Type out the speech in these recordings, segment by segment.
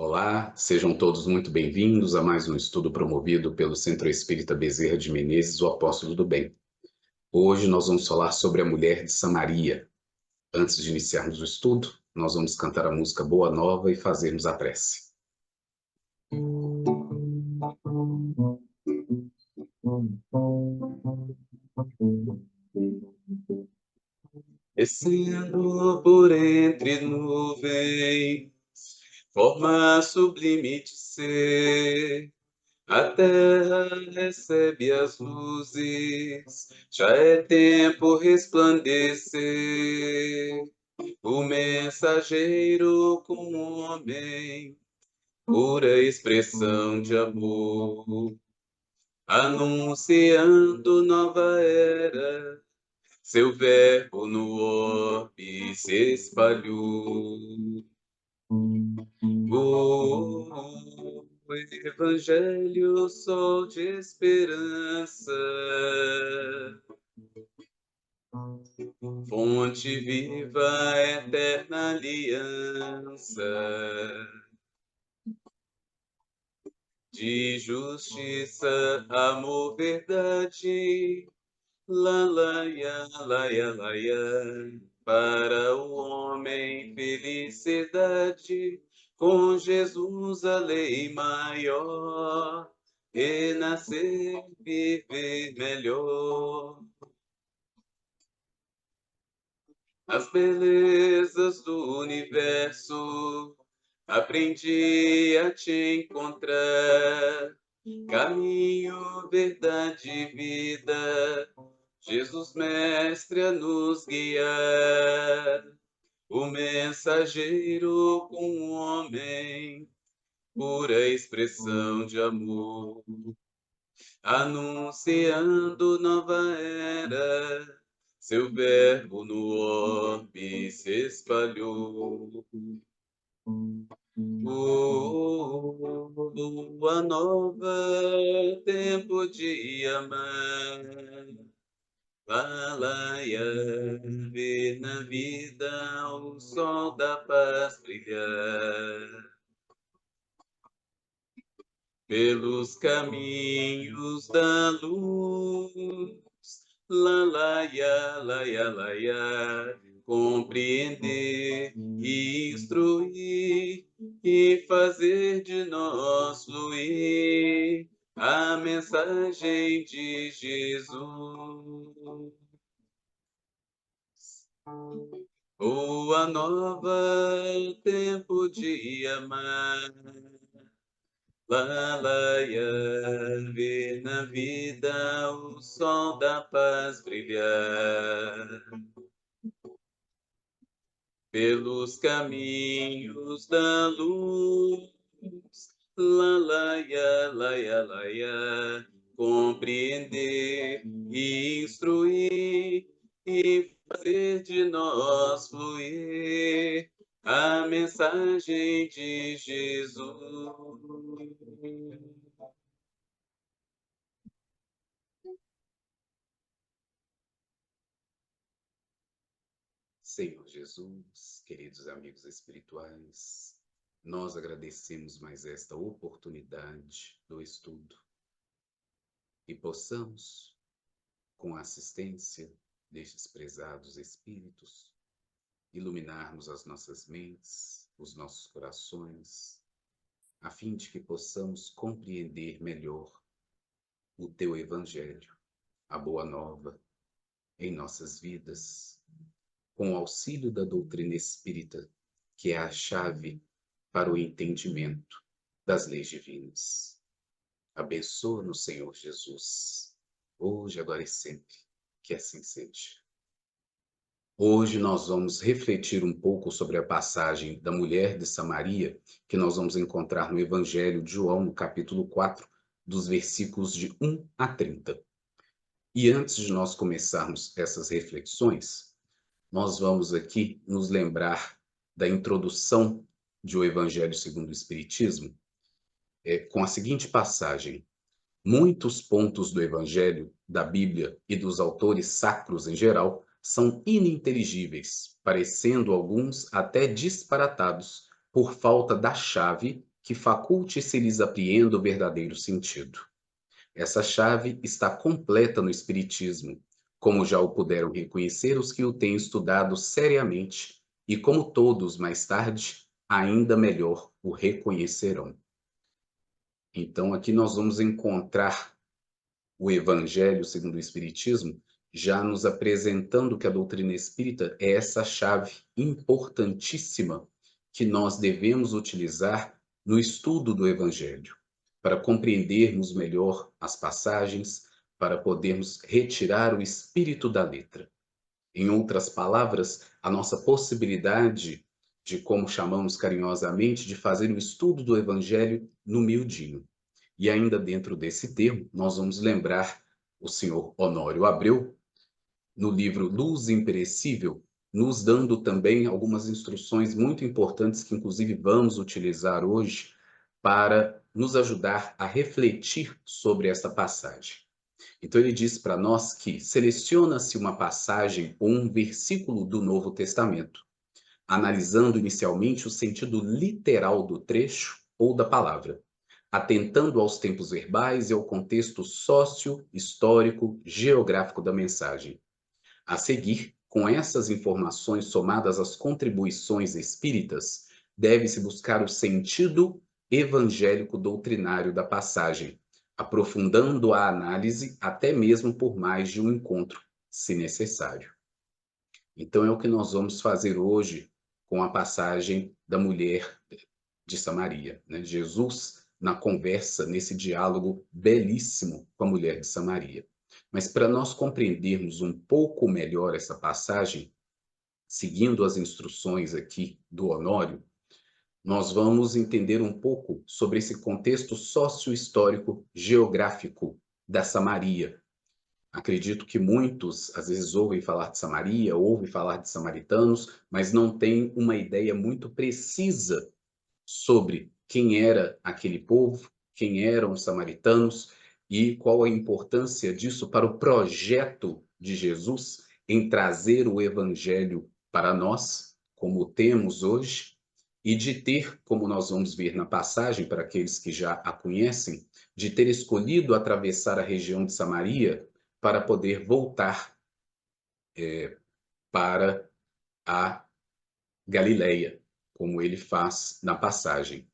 Olá, sejam todos muito bem-vindos a mais um estudo promovido pelo Centro Espírita Bezerra de Menezes, o Apóstolo do Bem. Hoje nós vamos falar sobre a mulher de Samaria. Antes de iniciarmos o estudo, nós vamos cantar a música Boa Nova e fazermos a prece. Descendo por entre nuvens, forma sublime de ser, a terra recebe as luzes, já é tempo resplandecer. O mensageiro com o homem, pura expressão de amor, anunciando nova era, seu verbo no orbe se espalhou. O Evangelho, sol de esperança, fonte viva, eterna aliança, de justiça, amor, verdade, laia, laia, para o homem felicidade, com Jesus a lei maior, renascer, viver melhor. As belezas do universo, aprendi a te encontrar, caminho, verdade e vida, Jesus Mestre a nos guiar, o mensageiro com o homem, pura expressão de amor, anunciando nova era, seu verbo no orbe se espalhou. Lua nova, tempo de amar, Lalaia, ver na vida o sol da paz brilhar. Pelos caminhos da luz, laia, compreender, instruir e fazer de nós fluir a mensagem de Jesus. Boa nova, tempo de amar, Lalaia, ver na vida o sol da paz brilhar. Pelos caminhos da luz, laia, compreender, instruir e fazer de nós fluir a mensagem de Jesus. Senhor Jesus, queridos amigos espirituais, nós agradecemos mais esta oportunidade do estudo e possamos, com a assistência destes prezados espíritos, iluminarmos as nossas mentes, os nossos corações, a fim de que possamos compreender melhor o Teu Evangelho, a Boa Nova, em nossas vidas, com o auxílio da doutrina espírita, que é a chave para o entendimento das leis divinas. Abençoa-nos, Senhor Jesus, hoje, agora e sempre, que assim seja. Hoje nós vamos refletir um pouco sobre a passagem da mulher de Samaria, que nós vamos encontrar no Evangelho de João, no capítulo 4, dos versículos de 1 a 30. E antes de nós começarmos essas reflexões, nós vamos aqui nos lembrar da introdução de O Evangelho segundo o Espiritismo, com a seguinte passagem: muitos pontos do Evangelho, da Bíblia e dos autores sacros em geral são ininteligíveis, parecendo alguns até disparatados por falta da chave que faculte se lhes apreenda o verdadeiro sentido. Essa chave está completa no Espiritismo, como já o puderam reconhecer os que o têm estudado seriamente, e como todos, mais tarde, ainda melhor o reconhecerão. Então, aqui nós vamos encontrar o Evangelho segundo o Espiritismo, já nos apresentando que a doutrina espírita é essa chave importantíssima que nós devemos utilizar no estudo do Evangelho, para compreendermos melhor as passagens, para podermos retirar o espírito da letra. Em outras palavras, a nossa possibilidade de, como chamamos carinhosamente, de fazer o estudo do Evangelho no miudinho. E ainda dentro desse termo, nós vamos lembrar o senhor Honório Abreu, no livro Luz Imperecível, nos dando também algumas instruções muito importantes que, inclusive, vamos utilizar hoje para nos ajudar a refletir sobre essa passagem. Então, ele diz para nós que seleciona-se uma passagem ou um versículo do Novo Testamento, analisando inicialmente o sentido literal do trecho ou da palavra, atentando aos tempos verbais e ao contexto sócio-histórico geográfico da mensagem. A seguir, com essas informações somadas às contribuições espíritas, deve-se buscar o sentido evangélico doutrinário da passagem, aprofundando a análise até mesmo por mais de um encontro, se necessário. Então é o que nós vamos fazer hoje com a passagem da mulher de Samaria, né? Jesus na conversa, nesse diálogo belíssimo com a mulher de Samaria. Mas para nós compreendermos um pouco melhor essa passagem, seguindo as instruções aqui do Honório, nós vamos entender um pouco sobre esse contexto sócio-histórico geográfico da Samaria. Acredito que muitos, às vezes, ouvem falar de Samaria, ouvem falar de samaritanos, mas não têm uma ideia muito precisa sobre quem era aquele povo, quem eram os samaritanos e qual a importância disso para o projeto de Jesus em trazer o evangelho para nós, como o temos hoje, e de ter, como nós vamos ver na passagem, para aqueles que já a conhecem, de ter escolhido atravessar a região de Samaria para poder voltar para a Galileia, como ele faz na passagem.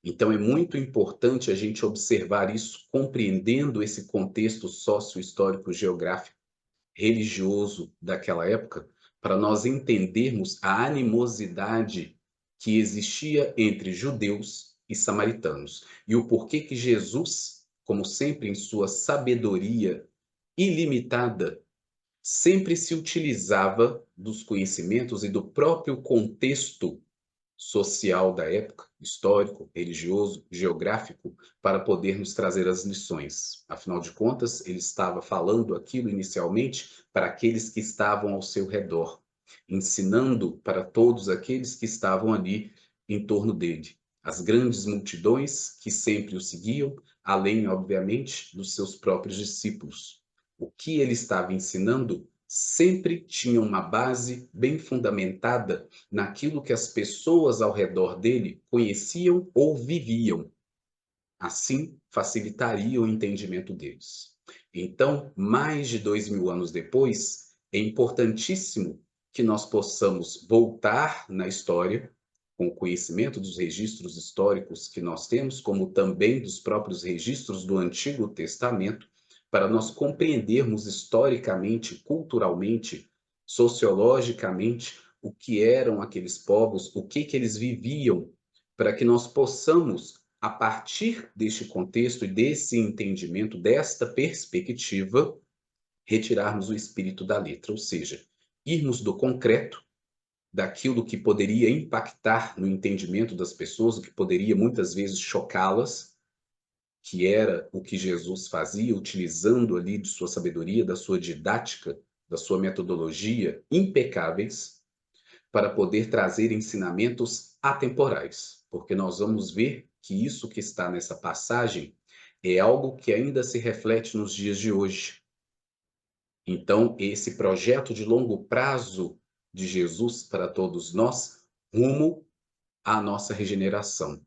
Então, é muito importante a gente observar isso, compreendendo esse contexto sócio-histórico, geográfico, religioso daquela época, para nós entendermos a animosidade que existia entre judeus e samaritanos. E o porquê que Jesus, como sempre em sua sabedoria ilimitada, sempre se utilizava dos conhecimentos e do próprio contexto social da época, histórico, religioso, geográfico, para poder nos trazer as lições. Afinal de contas, ele estava falando aquilo inicialmente para aqueles que estavam ao seu redor, ensinando para todos aqueles que estavam ali em torno dele. As grandes multidões que sempre o seguiam, além, obviamente, dos seus próprios discípulos. O que ele estava ensinando sempre tinha uma base bem fundamentada naquilo que as pessoas ao redor dele conheciam ou viviam. Assim, facilitaria o entendimento deles. Então, mais de 2000 anos depois, é importantíssimo que nós possamos voltar na história, com o conhecimento dos registros históricos que nós temos, como também dos próprios registros do Antigo Testamento, para nós compreendermos historicamente, culturalmente, sociologicamente, o que eram aqueles povos, o que eles viviam, para que nós possamos, a partir deste contexto e desse entendimento, desta perspectiva, retirarmos o espírito da letra, ou seja, irmos do concreto, daquilo que poderia impactar no entendimento das pessoas, o que poderia muitas vezes chocá-las, que era o que Jesus fazia, utilizando ali de sua sabedoria, da sua didática, da sua metodologia impecáveis, para poder trazer ensinamentos atemporais, porque nós vamos ver que isso que está nessa passagem é algo que ainda se reflete nos dias de hoje. Então, esse projeto de longo prazo de Jesus para todos nós, rumo à nossa regeneração,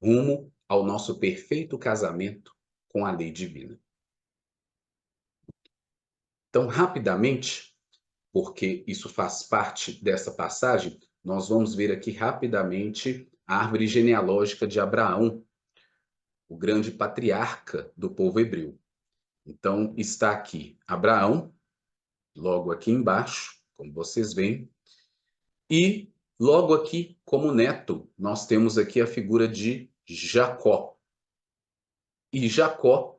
rumo ao nosso perfeito casamento com a lei divina. Então, rapidamente, porque isso faz parte dessa passagem, nós vamos ver aqui rapidamente a árvore genealógica de Abraão, o grande patriarca do povo hebreu. Então, está aqui Abraão, logo aqui embaixo, como vocês veem, e logo aqui, como neto, nós temos aqui a figura de Jacó. E Jacó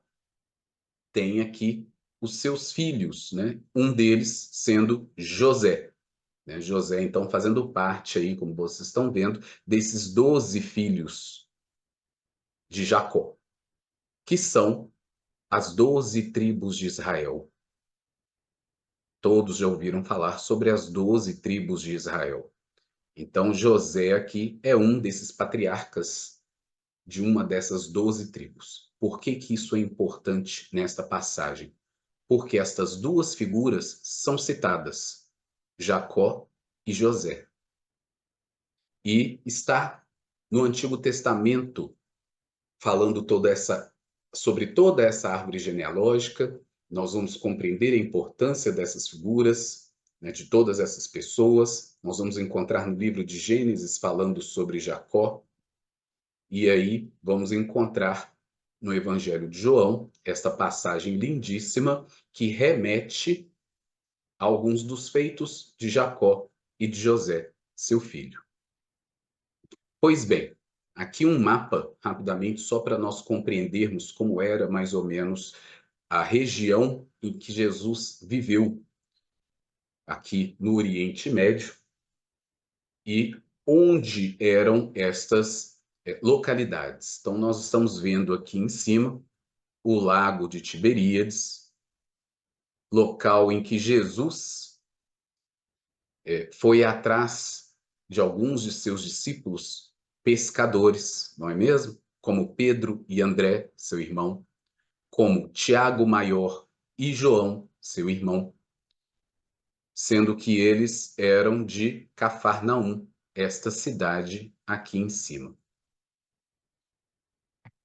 tem aqui os seus filhos, né? Um deles sendo José. Né? José, então, fazendo parte aí, como vocês estão vendo, desses 12 filhos de Jacó, que são as 12 tribos de Israel. Todos já ouviram falar sobre as 12 tribos de Israel. Então, José aqui é um desses patriarcas de uma dessas 12 tribos. Por que que isso é importante nesta passagem? Porque estas duas figuras são citadas, Jacó e José. E está no Antigo Testamento falando sobre toda essa árvore genealógica. Nós vamos compreender a importância dessas figuras, né, de todas essas pessoas. Nós vamos encontrar no livro de Gênesis falando sobre Jacó. E aí vamos encontrar no Evangelho de João esta passagem lindíssima que remete a alguns dos feitos de Jacó e de José, seu filho. Pois bem, aqui um mapa, rapidamente, só para nós compreendermos como era mais ou menos a região em que Jesus viveu, aqui no Oriente Médio, e onde eram estas localidades. Então, nós estamos vendo aqui em cima o Lago de Tiberíades, local em que Jesus foi atrás de alguns de seus discípulos pescadores, não é mesmo? Como Pedro e André, seu irmão, como Tiago Maior e João, seu irmão, sendo que eles eram de Cafarnaum, esta cidade aqui em cima.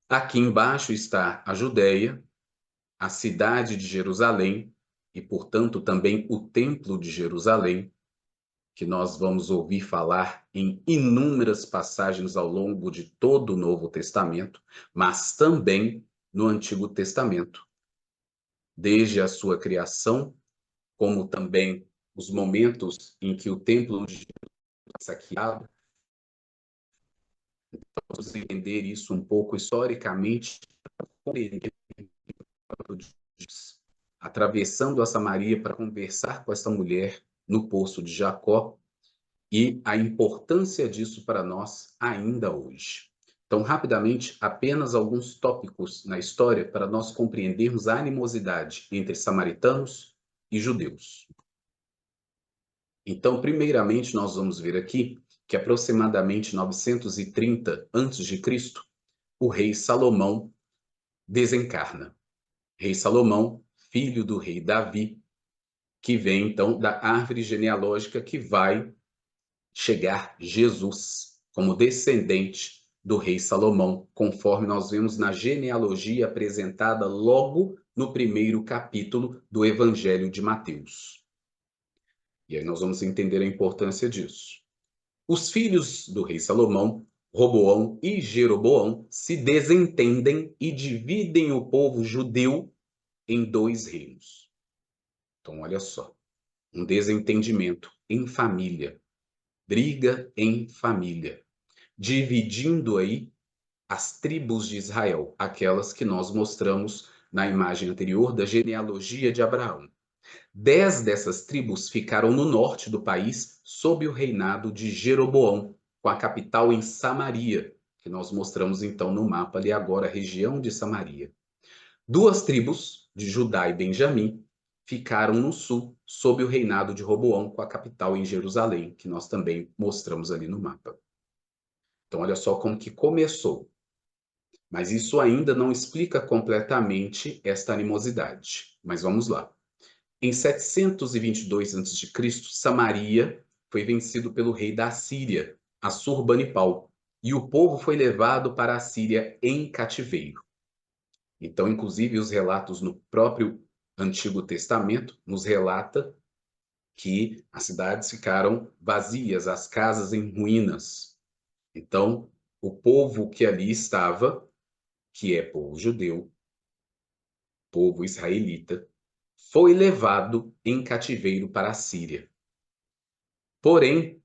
Aqui embaixo está a Judéia, a cidade de Jerusalém e, portanto, também o Templo de Jerusalém, que nós vamos ouvir falar em inúmeras passagens ao longo de todo o Novo Testamento, mas também no Antigo Testamento, desde a sua criação, como também os momentos em que o templo de Jerusalém foi saqueado. Vamos entender isso um pouco historicamente, atravessando a Samaria para conversar com essa mulher no poço de Jacó, e a importância disso para nós ainda hoje. Então, rapidamente, apenas alguns tópicos na história para nós compreendermos a animosidade entre samaritanos e judeus. Então, primeiramente, nós vamos ver aqui que aproximadamente 930 a.C., o rei Salomão desencarna. Rei Salomão, filho do rei Davi, que vem então da árvore genealógica que vai chegar Jesus como descendente do rei Salomão, conforme nós vemos na genealogia apresentada logo no primeiro capítulo do Evangelho de Mateus. E aí nós vamos entender a importância disso. Os filhos do rei Salomão, Roboão e Jeroboão, se desentendem e dividem o povo judeu em dois reinos. Então, olha só, um desentendimento em família, briga em família, dividindo aí as tribos de Israel, aquelas que nós mostramos na imagem anterior da genealogia de Abraão. 10 dessas tribos ficaram no norte do país sob o reinado de Jeroboão, com a capital em Samaria, que nós mostramos então no mapa ali agora, a região de Samaria. 2 tribos, de Judá e Benjamim, ficaram no sul, sob o reinado de Roboão, com a capital em Jerusalém, que nós também mostramos ali no mapa. Então, olha só como que começou. Mas isso ainda não explica completamente esta animosidade. Mas vamos lá. Em 722 a.C., Samaria foi vencido pelo rei da Assíria, Assurbanipal, e o povo foi levado para a Síria em cativeiro. Então, inclusive, os relatos no próprio Antigo Testamento nos relata que as cidades ficaram vazias, as casas em ruínas. Então, o povo que ali estava, que é povo judeu, povo israelita, foi levado em cativeiro para a Síria. Porém,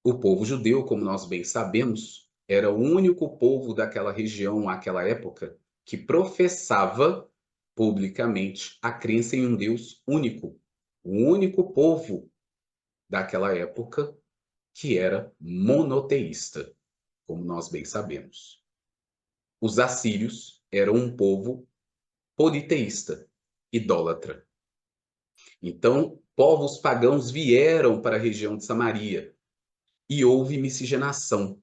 o povo judeu, como nós bem sabemos, era o único povo daquela região, àquela época, que professava publicamente a crença em um Deus único. O único povo daquela época que era monoteísta, como nós bem sabemos. Os assírios eram um povo politeísta, idólatra. Então, povos pagãos vieram para a região de Samaria e houve miscigenação,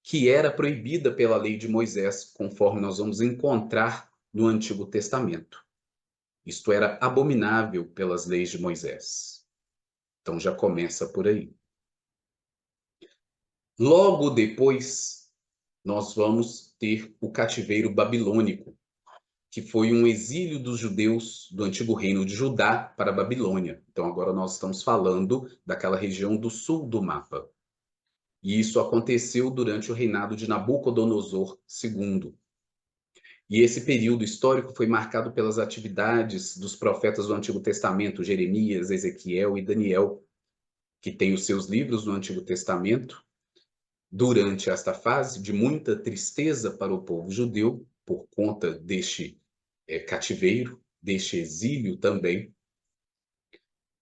que era proibida pela lei de Moisés, conforme nós vamos encontrar no Antigo Testamento. Isto era abominável pelas leis de Moisés. Então já começa por aí. Logo depois, nós vamos ter o cativeiro babilônico, que foi um exílio dos judeus do antigo reino de Judá para a Babilônia. Então agora nós estamos falando daquela região do sul do mapa. E isso aconteceu durante o reinado de Nabucodonosor II. E esse período histórico foi marcado pelas atividades dos profetas do Antigo Testamento, Jeremias, Ezequiel e Daniel, que têm os seus livros no Antigo Testamento. Durante esta fase de muita tristeza para o povo judeu, por conta deste cativeiro, deste exílio também,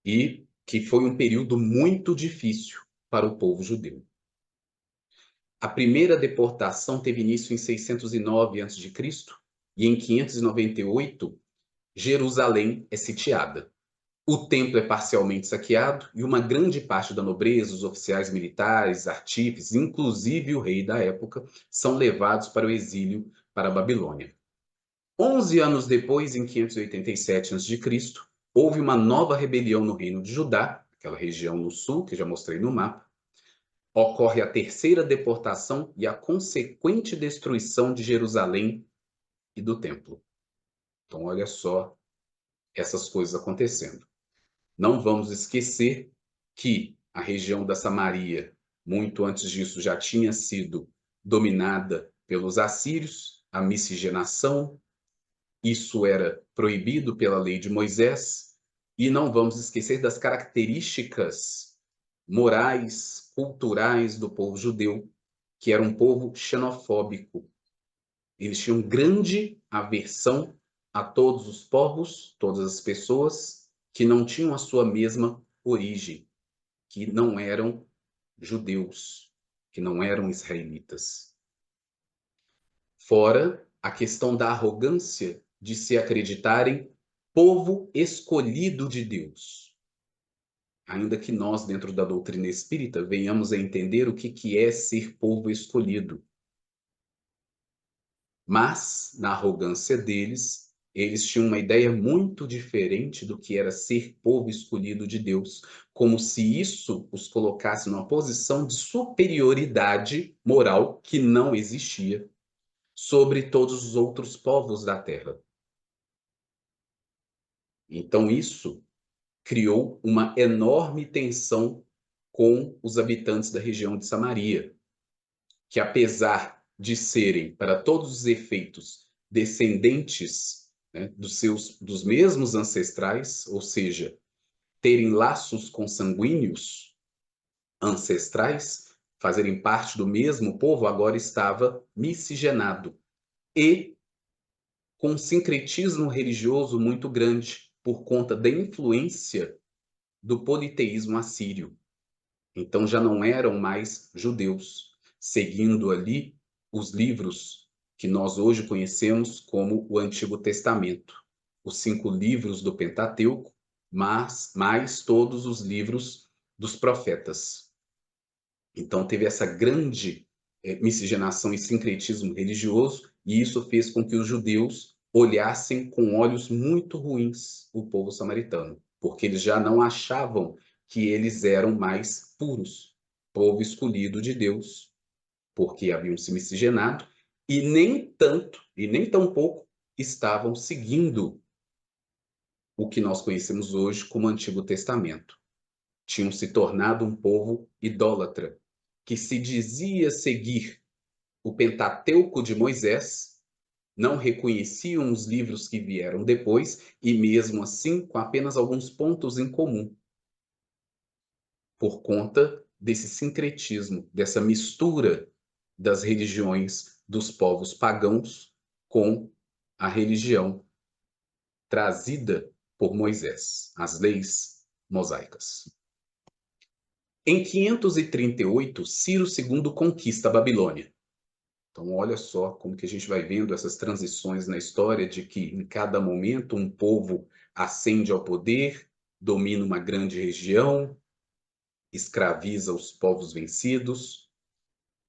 e que foi um período muito difícil para o povo judeu. A primeira deportação teve início em 609 a.C. e em 598 Jerusalém é sitiada. O templo é parcialmente saqueado e uma grande parte da nobreza, os oficiais militares, artífices, inclusive o rei da época, são levados para o exílio para a Babilônia. 11 anos depois, em 587 a.C., houve uma nova rebelião no reino de Judá, aquela região no sul, que já mostrei no mapa. Ocorre a terceira deportação e a consequente destruição de Jerusalém e do templo. Então, olha só essas coisas acontecendo. Não vamos esquecer que a região da Samaria, muito antes disso, já tinha sido dominada pelos assírios, a miscigenação, isso era proibido pela lei de Moisés, e não vamos esquecer das características morais, culturais do povo judeu, que era um povo xenofóbico. Eles tinham grande aversão a todos os povos, todas as pessoas que não tinham a sua mesma origem, que não eram judeus, que não eram israelitas. Fora a questão da arrogância de se acreditarem povo escolhido de Deus. Ainda que nós, dentro da doutrina espírita, venhamos a entender o que é ser povo escolhido. Mas, na arrogância deles, eles tinham uma ideia muito diferente do que era ser povo escolhido de Deus, como se isso os colocasse numa posição de superioridade moral que não existia sobre todos os outros povos da terra. Então, isso criou uma enorme tensão com os habitantes da região de Samaria, que apesar de serem, para todos os efeitos, descendentes, né, dos mesmos ancestrais, ou seja, terem laços consanguíneos ancestrais, fazerem parte do mesmo povo, agora estava miscigenado e com um sincretismo religioso muito grande por conta da influência do politeísmo assírio. Então já não eram mais judeus, seguindo ali os livros que nós hoje conhecemos como o Antigo Testamento, os 5 livros do Pentateuco, mas mais todos os livros dos profetas. Então teve essa grande miscigenação e sincretismo religioso, e isso fez com que os judeus olhassem com olhos muito ruins o povo samaritano, porque eles já não achavam que eles eram mais puros, povo escolhido de Deus, porque haviam se miscigenado, e nem tanto, e nem tão pouco, estavam seguindo o que nós conhecemos hoje como Antigo Testamento. Tinham se tornado um povo idólatra, que se dizia seguir o Pentateuco de Moisés, não reconheciam os livros que vieram depois, e mesmo assim com apenas alguns pontos em comum, por conta desse sincretismo, dessa mistura das religiões dos povos pagãos com a religião trazida por Moisés, as leis mosaicas. Em 538, Ciro II conquista a Babilônia. Então, olha só como que a gente vai vendo essas transições na história de que, em cada momento, um povo ascende ao poder, domina uma grande região, escraviza os povos vencidos,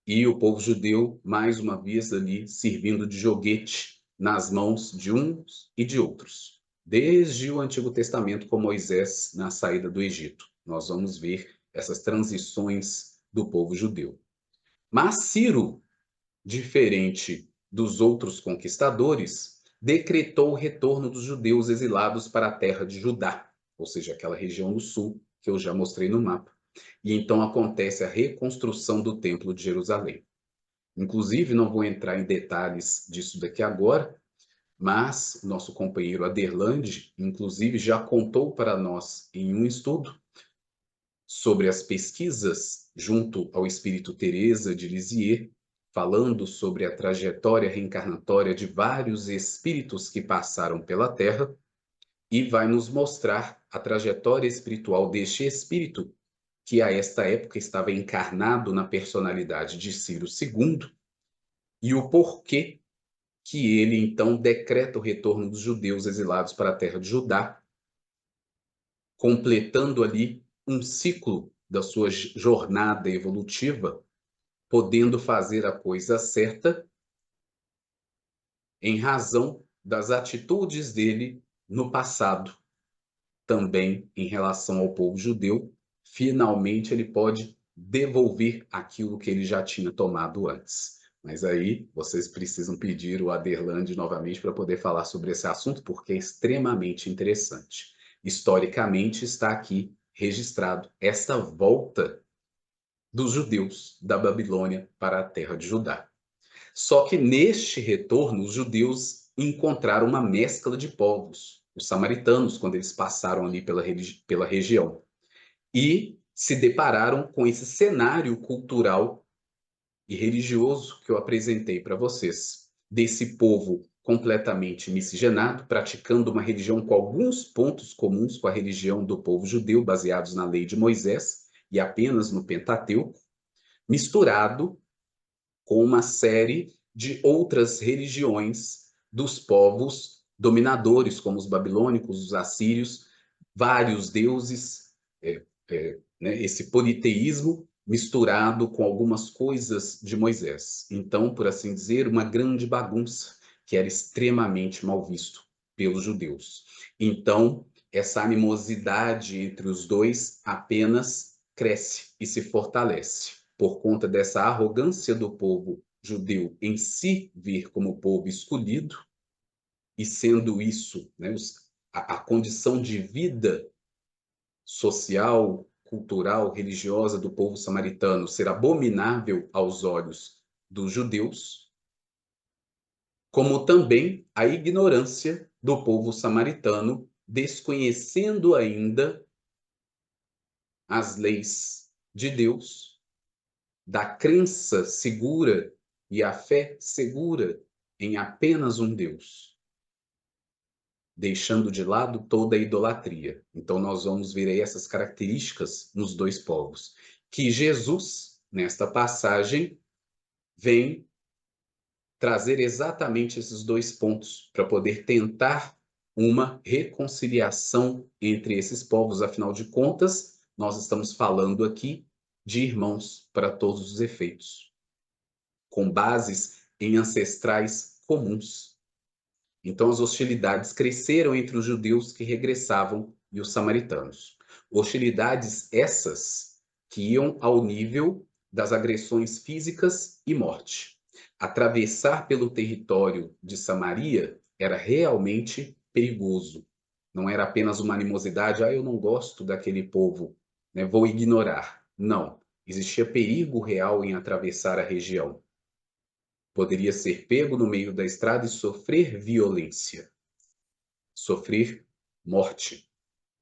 e o povo judeu, mais uma vez, ali, servindo de joguete nas mãos de uns e de outros. Desde o Antigo Testamento, com Moisés na saída do Egito, nós vamos ver essas transições do povo judeu. Mas Ciro, diferente dos outros conquistadores, decretou o retorno dos judeus exilados para a terra de Judá, ou seja, aquela região do sul que eu já mostrei no mapa. E então acontece a reconstrução do Templo de Jerusalém. Inclusive, não vou entrar em detalhes disso daqui agora, mas nosso companheiro Aderlande, inclusive, já contou para nós em um estudo sobre as pesquisas junto ao espírito Teresa de Lisieux, falando sobre a trajetória reencarnatória de vários espíritos que passaram pela Terra, e vai nos mostrar a trajetória espiritual deste espírito, que a esta época estava encarnado na personalidade de Ciro II, e o porquê que ele então decreta o retorno dos judeus exilados para a terra de Judá, completando ali um ciclo da sua jornada evolutiva, podendo fazer a coisa certa em razão das atitudes dele no passado, também em relação ao povo judeu. Finalmente ele pode devolver aquilo que ele já tinha tomado antes. Mas aí vocês precisam pedir o Aderlande novamente para poder falar sobre esse assunto, porque é extremamente interessante. Historicamente está aqui registrado esta volta dos judeus da Babilônia para a terra de Judá. Só que neste retorno, os judeus encontraram uma mescla de povos, os samaritanos, quando eles passaram ali pela região, e se depararam com esse cenário cultural e religioso que eu apresentei para vocês, desse povo completamente miscigenado, praticando uma religião com alguns pontos comuns com a religião do povo judeu, baseados na lei de Moisés e apenas no Pentateuco, misturado com uma série de outras religiões dos povos dominadores, como os babilônicos, os assírios, vários deuses, né, esse politeísmo misturado com algumas coisas de Moisés. Então, por assim dizer, uma grande bagunça que era extremamente mal visto pelos judeus. Então, essa animosidade entre os dois apenas cresce e se fortalece por conta dessa arrogância do povo judeu em si vir como povo escolhido, e sendo isso, né, a condição de vida social, cultural, religiosa do povo samaritano ser abominável aos olhos dos judeus, como também a ignorância do povo samaritano, desconhecendo ainda as leis de Deus, da crença segura e a fé segura em apenas um Deus, deixando de lado toda a idolatria. Então, nós vamos ver aí essas características nos dois povos, que Jesus, nesta passagem, vem trazer exatamente esses dois pontos para poder tentar uma reconciliação entre esses povos. Afinal de contas, nós estamos falando aqui de irmãos para todos os efeitos, com bases em ancestrais comuns. Então, as hostilidades cresceram entre os judeus que regressavam e os samaritanos. Hostilidades essas que iam ao nível das agressões físicas e morte. Atravessar pelo território de Samaria era realmente perigoso. Não era apenas uma animosidade, eu não gosto daquele povo, né, vou ignorar. Não, existia perigo real em atravessar a região. Poderia ser pego no meio da estrada e sofrer violência, sofrer morte.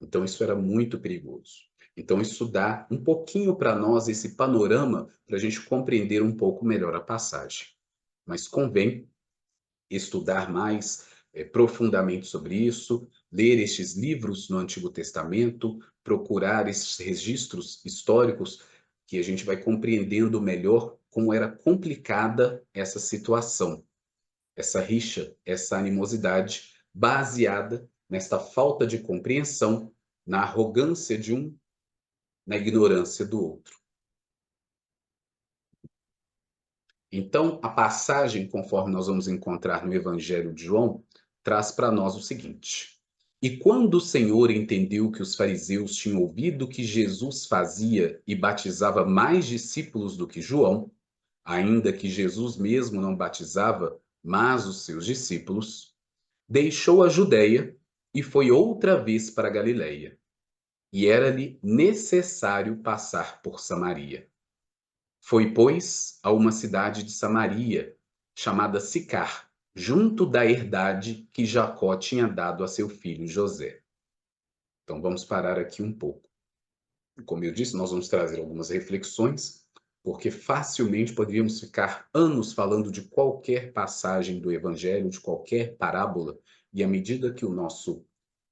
Então, isso era muito perigoso. Então, isso dá um pouquinho para nós esse panorama para a gente compreender um pouco melhor a passagem. Mas convém estudar mais profundamente sobre isso, ler estes livros no Antigo Testamento, procurar esses registros históricos, que a gente vai compreendendo melhor como era complicada essa situação, essa rixa, essa animosidade, baseada nesta falta de compreensão, na arrogância de um, na ignorância do outro. Então, a passagem, conforme nós vamos encontrar no Evangelho de João, traz para nós o seguinte: E quando o Senhor entendeu que os fariseus tinham ouvido que Jesus fazia e batizava mais discípulos do que João, ainda que Jesus mesmo não batizava, mas os seus discípulos, deixou a Judéia e foi outra vez para a Galiléia. E era-lhe necessário passar por Samaria. Foi, pois, a uma cidade de Samaria, chamada Sicar, junto da herdade que Jacó tinha dado a seu filho José. Então vamos parar aqui um pouco. Como eu disse, nós vamos trazer algumas reflexões, porque facilmente poderíamos ficar anos falando de qualquer passagem do Evangelho, de qualquer parábola, e à medida que o nosso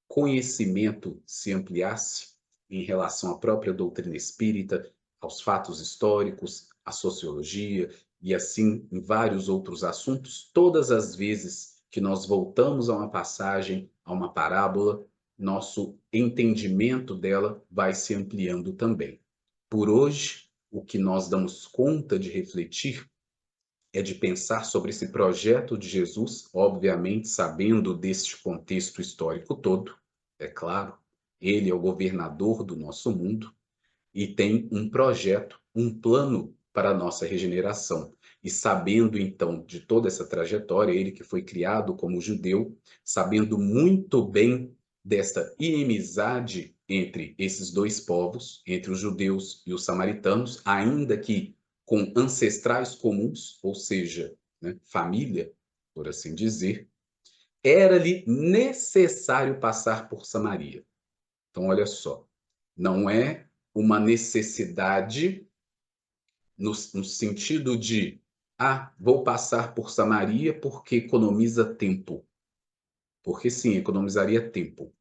conhecimento se ampliasse em relação à própria doutrina espírita, aos fatos históricos, à sociologia e assim em vários outros assuntos, todas as vezes que nós voltamos a uma passagem, a uma parábola, nosso entendimento dela vai se ampliando também. Por hoje, o que nós damos conta de refletir é de pensar sobre esse projeto de Jesus, obviamente sabendo deste contexto histórico todo, é claro, ele é o governador do nosso mundo e tem um projeto, um plano para a nossa regeneração. E sabendo então de toda essa trajetória, ele que foi criado como judeu, sabendo muito bem desta inimizade entre esses dois povos, entre os judeus e os samaritanos, ainda que com ancestrais comuns, ou seja, né, família, por assim dizer, era-lhe necessário passar por Samaria. Então, olha só, não é uma necessidade no sentido de, vou passar por Samaria porque economiza tempo. Porque sim, economizaria tempo.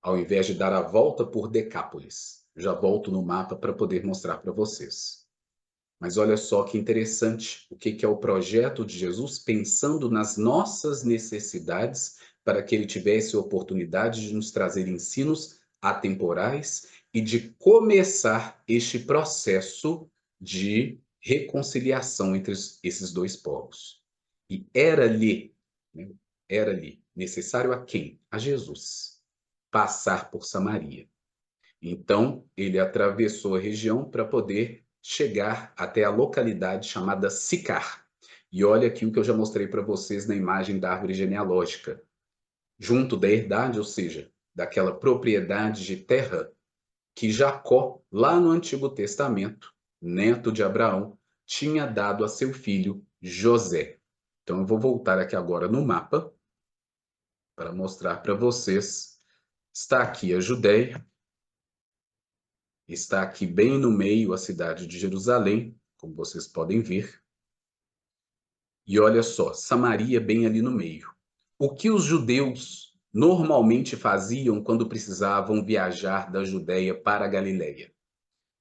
Ao invés de dar a volta por Decápolis. Já volto no mapa para poder mostrar para vocês. Mas olha só que interessante o que é o projeto de Jesus pensando nas nossas necessidades para que ele tivesse a oportunidade de nos trazer ensinos atemporais e de começar este processo de reconciliação entre esses dois povos. E era-lhe, né, era-lhe necessário a quem? A Jesus, passar por Samaria. Então, ele atravessou a região para poder chegar até a localidade chamada Sicar. E olha aqui o que eu já mostrei para vocês na imagem da árvore genealógica. Junto da herdade, ou seja, daquela propriedade de terra que Jacó, lá no Antigo Testamento, neto de Abraão, tinha dado a seu filho José. Então, eu vou voltar aqui agora no mapa para mostrar para vocês. Está aqui a Judéia. Está aqui bem no meio a cidade de Jerusalém, como vocês podem ver. E olha só, Samaria bem ali no meio. O que os judeus normalmente faziam quando precisavam viajar da Judéia para a Galiléia?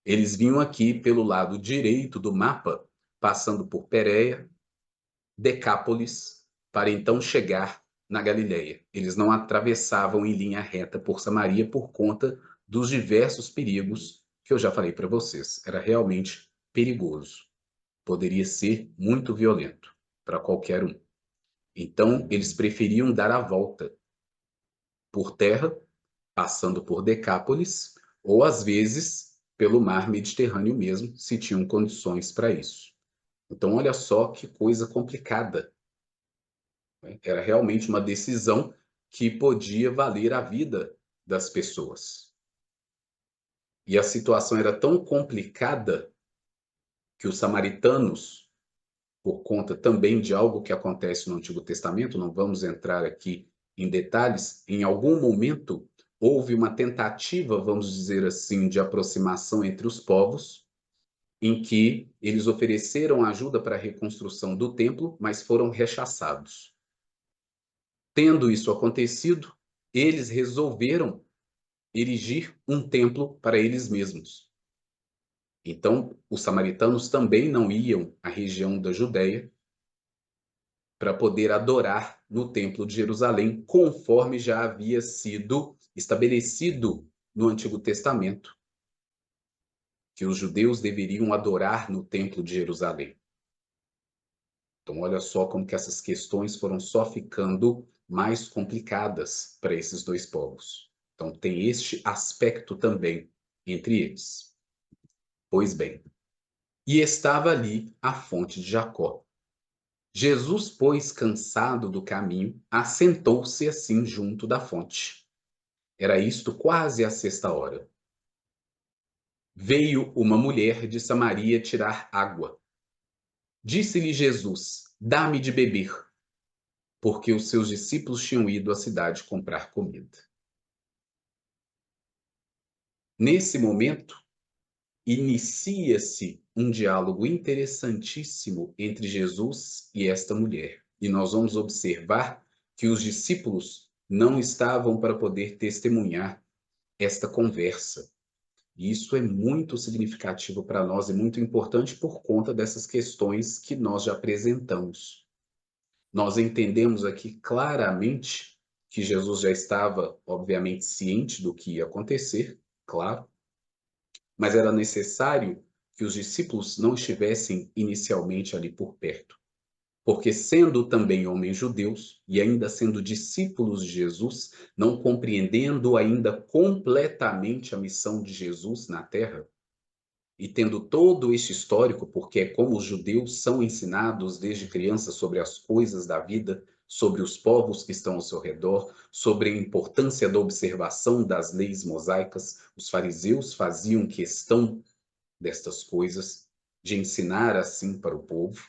Eles vinham aqui pelo lado direito do mapa, passando por Pérea, Decápolis, para então chegar na Galiléia. Eles não atravessavam em linha reta por Samaria por conta dos diversos perigos que eu já falei para vocês. Era realmente perigoso. Poderia ser muito violento para qualquer um. Então, eles preferiam dar a volta por terra, passando por Decápolis, ou às vezes pelo mar Mediterrâneo mesmo, se tinham condições para isso. Então, olha só que coisa complicada, né? Era realmente uma decisão que podia valer a vida das pessoas. E a situação era tão complicada que os samaritanos, por conta também de algo que acontece no Antigo Testamento, não vamos entrar aqui em detalhes, em algum momento houve uma tentativa, vamos dizer assim, de aproximação entre os povos, em que eles ofereceram ajuda para a reconstrução do templo, mas foram rechaçados. Tendo isso acontecido, eles resolveram erigir um templo para eles mesmos. Então, os samaritanos também não iam à região da Judéia para poder adorar no Templo de Jerusalém, conforme já havia sido estabelecido no Antigo Testamento, que os judeus deveriam adorar no Templo de Jerusalém. Então, olha só como que essas questões foram só ficando mais complicadas para esses dois povos. Então, tem este aspecto também entre eles. Pois bem, e estava ali a fonte de Jacó. Jesus, pois, cansado do caminho, assentou-se assim junto da fonte. Era isto quase a sexta hora. Veio uma mulher de Samaria tirar água. Disse-lhe Jesus: Dá-me de beber, porque os seus discípulos tinham ido à cidade comprar comida. Nesse momento, inicia-se um diálogo interessantíssimo entre Jesus e esta mulher. E nós vamos observar que os discípulos não estavam para poder testemunhar esta conversa. E isso é muito significativo para nós e muito importante por conta dessas questões que nós já apresentamos. Nós entendemos aqui claramente que Jesus já estava, obviamente, ciente do que ia acontecer, claro, mas era necessário que os discípulos não estivessem inicialmente ali por perto, porque sendo também homens judeus e ainda sendo discípulos de Jesus, não compreendendo ainda completamente a missão de Jesus na terra, e tendo todo este histórico, porque é como os judeus são ensinados desde criança sobre as coisas da vida, sobre os povos que estão ao seu redor, sobre a importância da observação das leis mosaicas, os fariseus faziam questão destas coisas, de ensinar assim para o povo,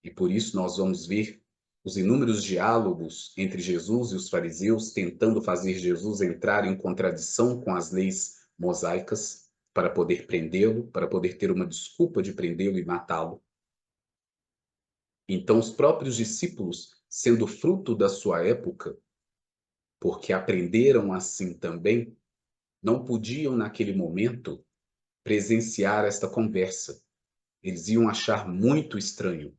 e por isso nós vamos ver os inúmeros diálogos entre Jesus e os fariseus, tentando fazer Jesus entrar em contradição com as leis mosaicas, para poder prendê-lo, para poder ter uma desculpa de prendê-lo e matá-lo. Então, os próprios discípulos, sendo fruto da sua época, porque aprenderam assim também, não podiam, naquele momento, presenciar esta conversa. Eles iam achar muito estranho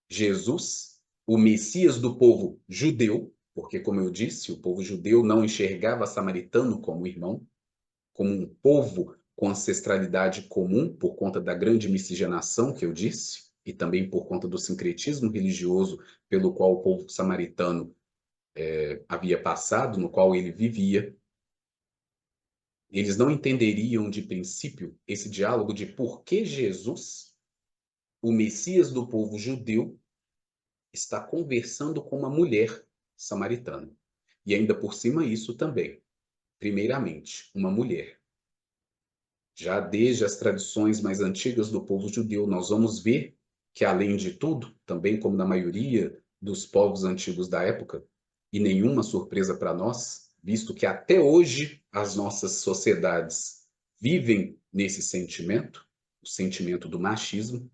Jesus, o Messias do povo judeu, porque, como eu disse, o povo judeu não enxergava samaritano como irmão, como um povo com ancestralidade comum, por conta da grande miscigenação que eu disse, e também por conta do sincretismo religioso pelo qual o povo samaritano havia passado, no qual ele vivia. Eles não entenderiam de princípio esse diálogo de por que Jesus, o Messias do povo judeu, está conversando com uma mulher samaritana. E ainda por cima isso também. Primeiramente, uma mulher. Já desde as tradições mais antigas do povo judeu, nós vamos ver que, além de tudo, também como na maioria dos povos antigos da época, e nenhuma surpresa para nós, visto que até hoje as nossas sociedades vivem nesse sentimento, o sentimento do machismo,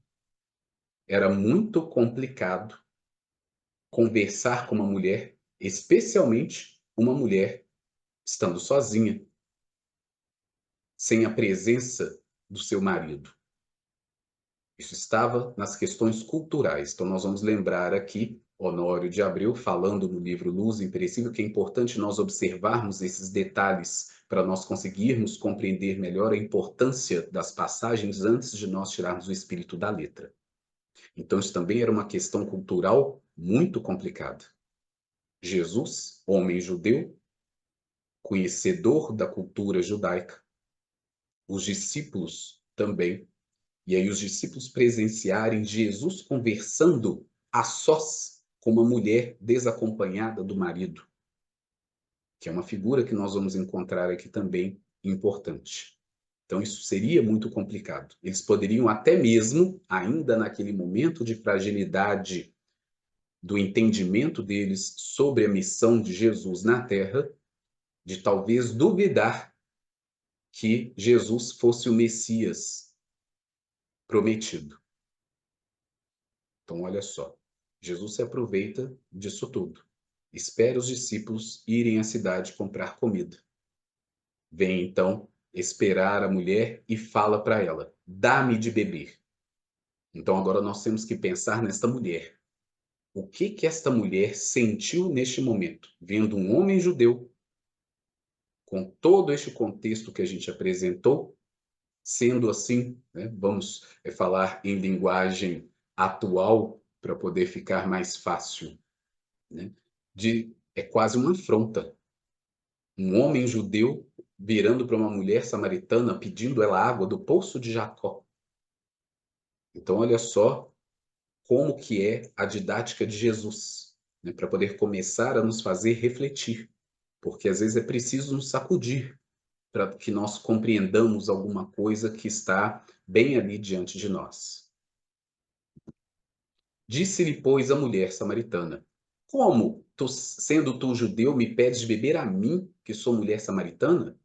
era muito complicado conversar com uma mulher, especialmente uma mulher estando sozinha, sem a presença do seu marido. Isso estava nas questões culturais. Então, nós vamos lembrar aqui Honório de Abreu falando no livro Luz Imperecível, que é importante nós observarmos esses detalhes para nós conseguirmos compreender melhor a importância das passagens antes de nós tirarmos o espírito da letra. Então, isso também era uma questão cultural muito complicada. Jesus, homem judeu, conhecedor da cultura judaica, os discípulos também, e aí os discípulos presenciarem Jesus conversando a sós com uma mulher desacompanhada do marido, que é uma figura que nós vamos encontrar aqui também importante. Então, isso seria muito complicado. Eles poderiam até mesmo, ainda naquele momento de fragilidade do entendimento deles sobre a missão de Jesus na Terra, de talvez duvidar que Jesus fosse o Messias prometido. Então, olha só, Jesus se aproveita disso tudo. Espera os discípulos irem à cidade comprar comida. Vem, então, esperar a mulher e fala para ela, dá-me de beber. Então, agora nós temos que pensar nesta mulher. O que que esta mulher sentiu neste momento, vendo um homem judeu, com todo este contexto que a gente apresentou, sendo assim, né, vamos falar em linguagem atual, para poder ficar mais fácil, né, é quase uma afronta. Um homem judeu virando para uma mulher samaritana, pedindo ela água do poço de Jacó. Então, olha só como que é a didática de Jesus, né, para poder começar a nos fazer refletir, porque às vezes é preciso nos sacudir para que nós compreendamos alguma coisa que está bem ali diante de nós. Disse-lhe, pois, a mulher samaritana: Como, sendo tu judeu, me pedes de beber a mim, que sou mulher samaritana?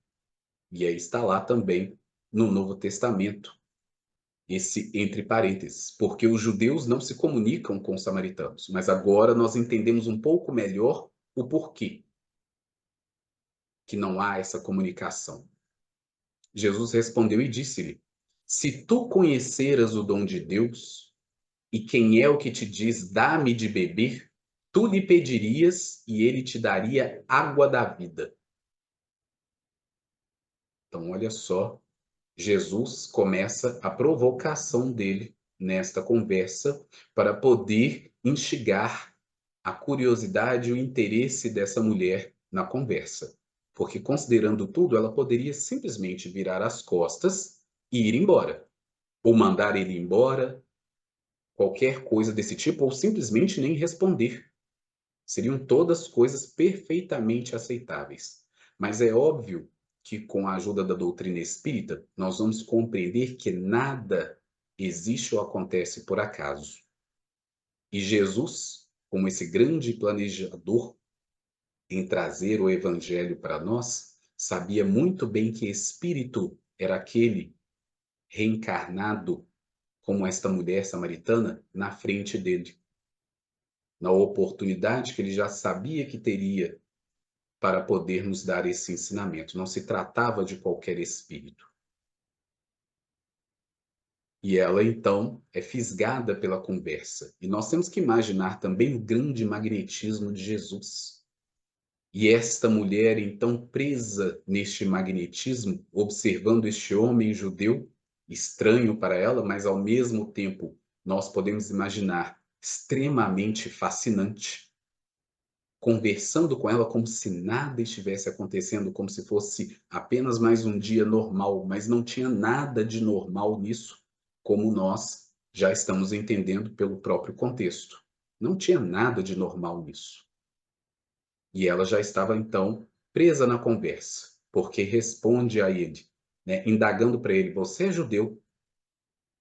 E aí está lá também no Novo Testamento, esse entre parênteses, porque os judeus não se comunicam com os samaritanos, mas agora nós entendemos um pouco melhor o porquê que não há essa comunicação. Jesus respondeu e disse-lhe: Se tu conheceras o dom de Deus, e quem é o que te diz, dá-me de beber, tu lhe pedirias e ele te daria água da vida. Então, olha só, Jesus começa a provocação dele nesta conversa para poder instigar a curiosidade e o interesse dessa mulher na conversa. Porque, considerando tudo, ela poderia simplesmente virar as costas e ir embora. Ou mandar ele embora, qualquer coisa desse tipo, ou simplesmente nem responder. Seriam todas coisas perfeitamente aceitáveis. Mas é óbvio que, com a ajuda da doutrina espírita, nós vamos compreender que nada existe ou acontece por acaso. E Jesus, como esse grande planejador em trazer o evangelho para nós, sabia muito bem que espírito era aquele reencarnado como esta mulher samaritana na frente dele, na oportunidade que ele já sabia que teria para poder nos dar esse ensinamento. Não se tratava de qualquer espírito. E ela, então, é fisgada pela conversa. E nós temos que imaginar também o grande magnetismo de Jesus. E esta mulher, então, presa neste magnetismo, observando este homem judeu, estranho para ela, mas ao mesmo tempo nós podemos imaginar extremamente fascinante, conversando com ela como se nada estivesse acontecendo, como se fosse apenas mais um dia normal, mas não tinha nada de normal nisso, como nós já estamos entendendo pelo próprio contexto. Não tinha nada de normal nisso. E ela já estava, então, presa na conversa, porque responde a ele, né, indagando para ele: Você é judeu?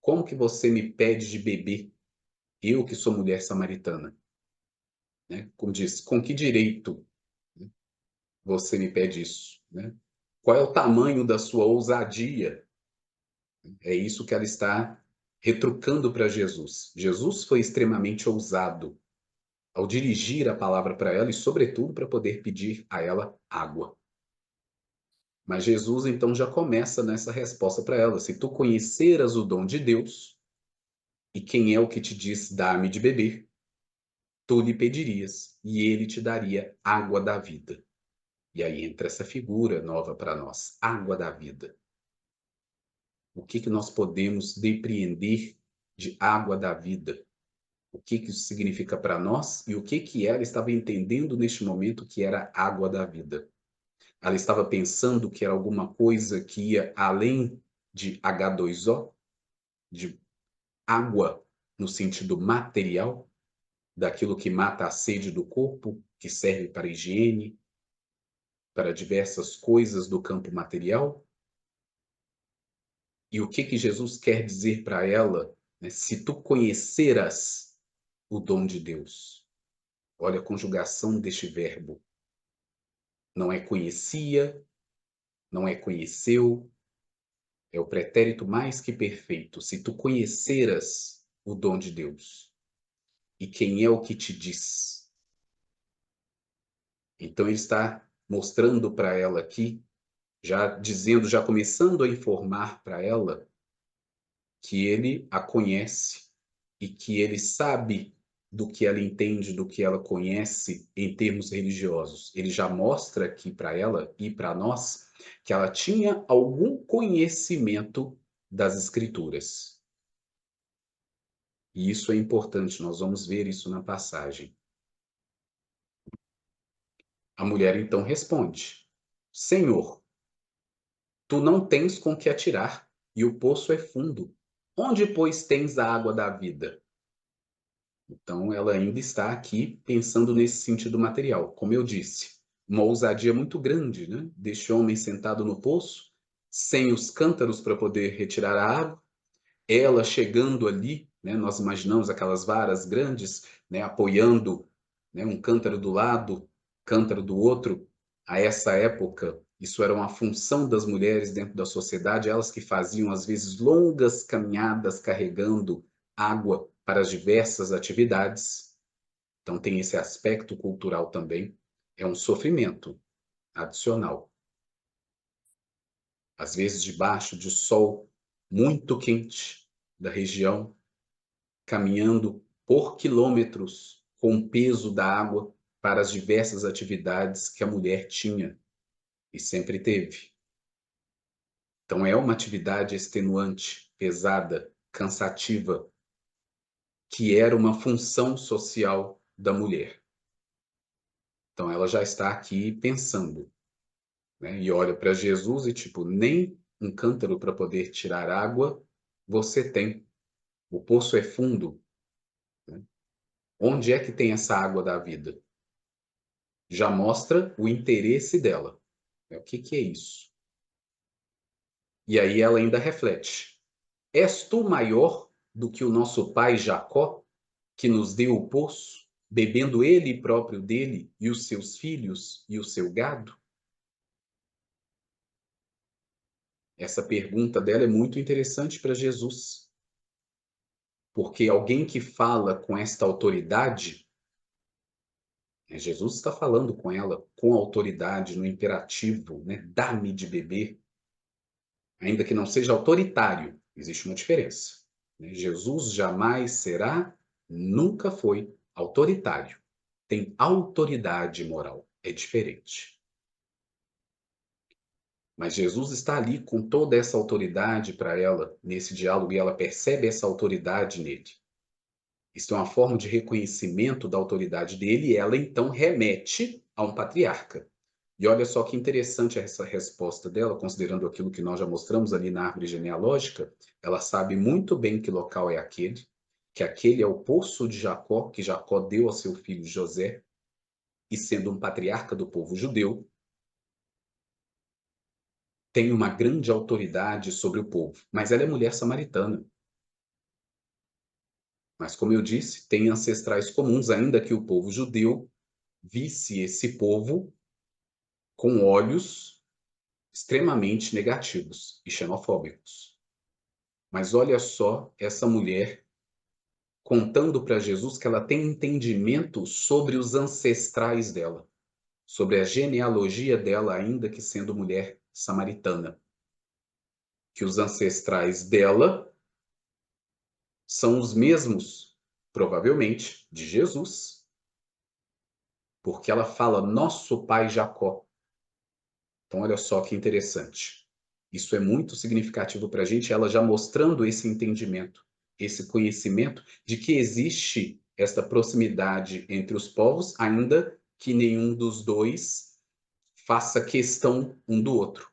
Como que você me pede de beber? Eu que sou mulher samaritana. Né? Como diz, com que direito você me pede isso? Né? Qual é o tamanho da sua ousadia? É isso que ela está retrucando para Jesus. Jesus foi extremamente ousado ao dirigir a palavra para ela e, sobretudo, para poder pedir a ela água. Mas Jesus, então, já começa nessa resposta para ela. Se tu conheceras o dom de Deus, e quem é o que te diz, dá-me de beber, tu lhe pedirias, e ele te daria água da vida. E aí entra essa figura nova para nós, água da vida. O que que nós podemos depreender de água da vida? O que que isso significa para nós e o que que ela estava entendendo neste momento que era água da vida? Ela estava pensando que era alguma coisa que ia além de H2O, de água no sentido material, daquilo que mata a sede do corpo, que serve para higiene, para diversas coisas do campo material. E o que Jesus quer dizer para ela, né? Se tu conheceras o dom de Deus. Olha a conjugação deste verbo. Não é conhecia, não é conheceu, é o pretérito mais que perfeito. Se tu conheceras o dom de Deus. E quem é o que te diz? Então ele está mostrando para ela aqui, já dizendo, já começando a informar para ela que ele a conhece e que ele sabe do que ela entende, do que ela conhece em termos religiosos. Ele já mostra aqui para ela e para nós que ela tinha algum conhecimento das Escrituras. E isso é importante, nós vamos ver isso na passagem. A mulher então responde: Senhor, tu não tens com que atirar, e o poço é fundo. Onde, pois, tens a água da vida? Então, ela ainda está aqui pensando nesse sentido material. Como eu disse, uma ousadia muito grande, né? Deste homem sentado no poço, sem os cântaros para poder retirar a água, ela chegando ali, né? Nós imaginamos aquelas varas grandes, né? Apoiando, né? Um cântaro do lado, cântaro do outro. A essa época, isso era uma função das mulheres dentro da sociedade, elas que faziam, às vezes, longas caminhadas carregando água para as diversas atividades. Então, tem esse aspecto cultural também. É um sofrimento adicional. Às vezes, debaixo de sol muito quente da região, caminhando por quilômetros com o peso da água para as diversas atividades que a mulher tinha e sempre teve. Então, é uma atividade extenuante, pesada, cansativa, que era uma função social da mulher. Então, ela já está aqui pensando, né? E olha para Jesus e, tipo, nem um cântaro para poder tirar água você tem. O poço é fundo, né? Onde é que tem essa água da vida? Já mostra o interesse dela. O que que é isso? E aí ela ainda reflete. És tu maior do que o nosso pai Jacó, que nos deu o poço, bebendo ele próprio dele, e os seus filhos e o seu gado? Essa pergunta dela é muito interessante para Jesus, porque alguém que fala com esta autoridade, né, Jesus está falando com ela com autoridade, no imperativo, né, dá-me de beber, ainda que não seja autoritário, existe uma diferença, né? Jesus jamais será, nunca foi autoritário. Tem autoridade moral, é diferente. Mas Jesus está ali com toda essa autoridade para ela, nesse diálogo, e ela percebe essa autoridade nele. Isso é uma forma de reconhecimento da autoridade dele, e ela então remete a um patriarca. E olha só que interessante essa resposta dela, considerando aquilo que nós já mostramos ali na árvore genealógica. Ela sabe muito bem que local é aquele, que aquele é o poço de Jacó, que Jacó deu a seu filho José, e sendo um patriarca do povo judeu, tem uma grande autoridade sobre o povo. Mas ela é mulher samaritana. Mas, como eu disse, tem ancestrais comuns, ainda que o povo judeu visse esse povo com olhos extremamente negativos e xenofóbicos. Mas olha só essa mulher contando para Jesus que ela tem entendimento sobre os ancestrais dela, sobre a genealogia dela, ainda que sendo mulher samaritana. Que os ancestrais dela são os mesmos, provavelmente, de Jesus, porque ela fala nosso pai Jacó. Então, olha só que interessante. Isso é muito significativo para a gente, ela já mostrando esse entendimento, esse conhecimento de que existe esta proximidade entre os povos, ainda que nenhum dos dois faça questão um do outro,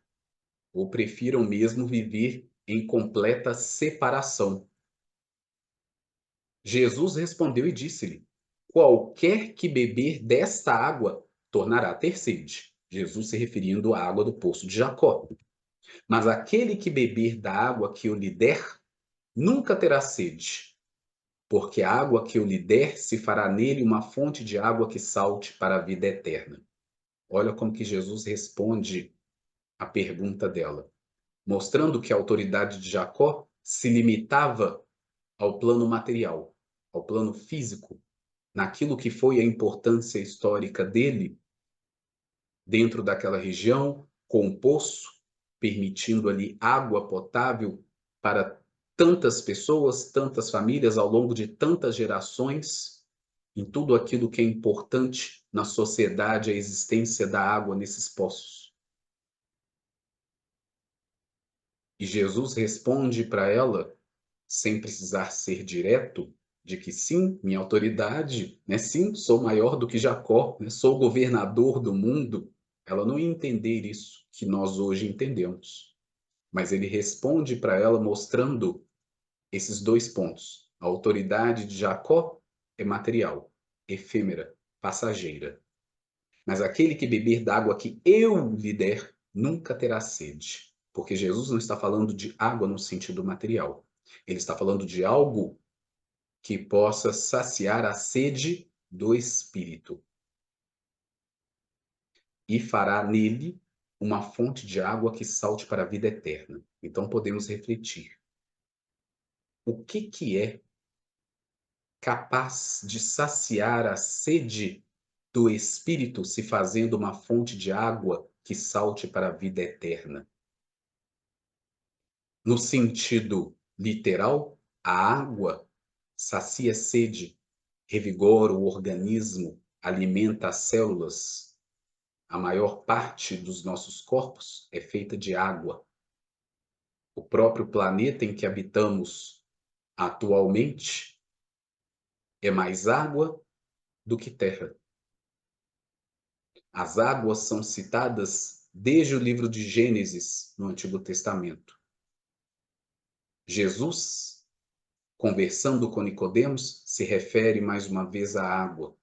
ou prefiram mesmo viver em completa separação. Jesus respondeu e disse-lhe: qualquer que beber desta água tornará a ter sede. Jesus se referindo à água do poço de Jacó. Mas aquele que beber da água que eu lhe der, nunca terá sede, porque a água que eu lhe der se fará nele uma fonte de água que salte para a vida eterna. Olha como que Jesus responde à pergunta dela, mostrando que a autoridade de Jacó se limitava ao plano material, ao plano físico, naquilo que foi a importância histórica dele dentro daquela região, com o poço, permitindo ali água potável para tantas pessoas, tantas famílias ao longo de tantas gerações, em tudo aquilo que é importante na sociedade, a existência da água nesses poços. E Jesus responde para ela, sem precisar ser direto, de que sim, minha autoridade, né? Sim, sou maior do que Jacó, né? Sou governador do mundo. Ela não ia entender isso que nós hoje entendemos. Mas ele responde para ela mostrando esses dois pontos. A autoridade de Jacó é material, efêmera, passageira. Mas aquele que beber da água que eu lhe der, nunca terá sede. Porque Jesus não está falando de água no sentido material. Ele está falando de algo que possa saciar a sede do Espírito. E fará nele uma fonte de água que salte para a vida eterna. Então podemos refletir. O que é capaz de saciar a sede do Espírito se fazendo uma fonte de água que salte para a vida eterna? No sentido literal, a água sacia sede, revigora o organismo, alimenta as células. A maior parte dos nossos corpos é feita de água. O próprio planeta em que habitamos atualmente é mais água do que terra. As águas são citadas desde o livro de Gênesis, no Antigo Testamento. Jesus, conversando com Nicodemos, se refere mais uma vez à água.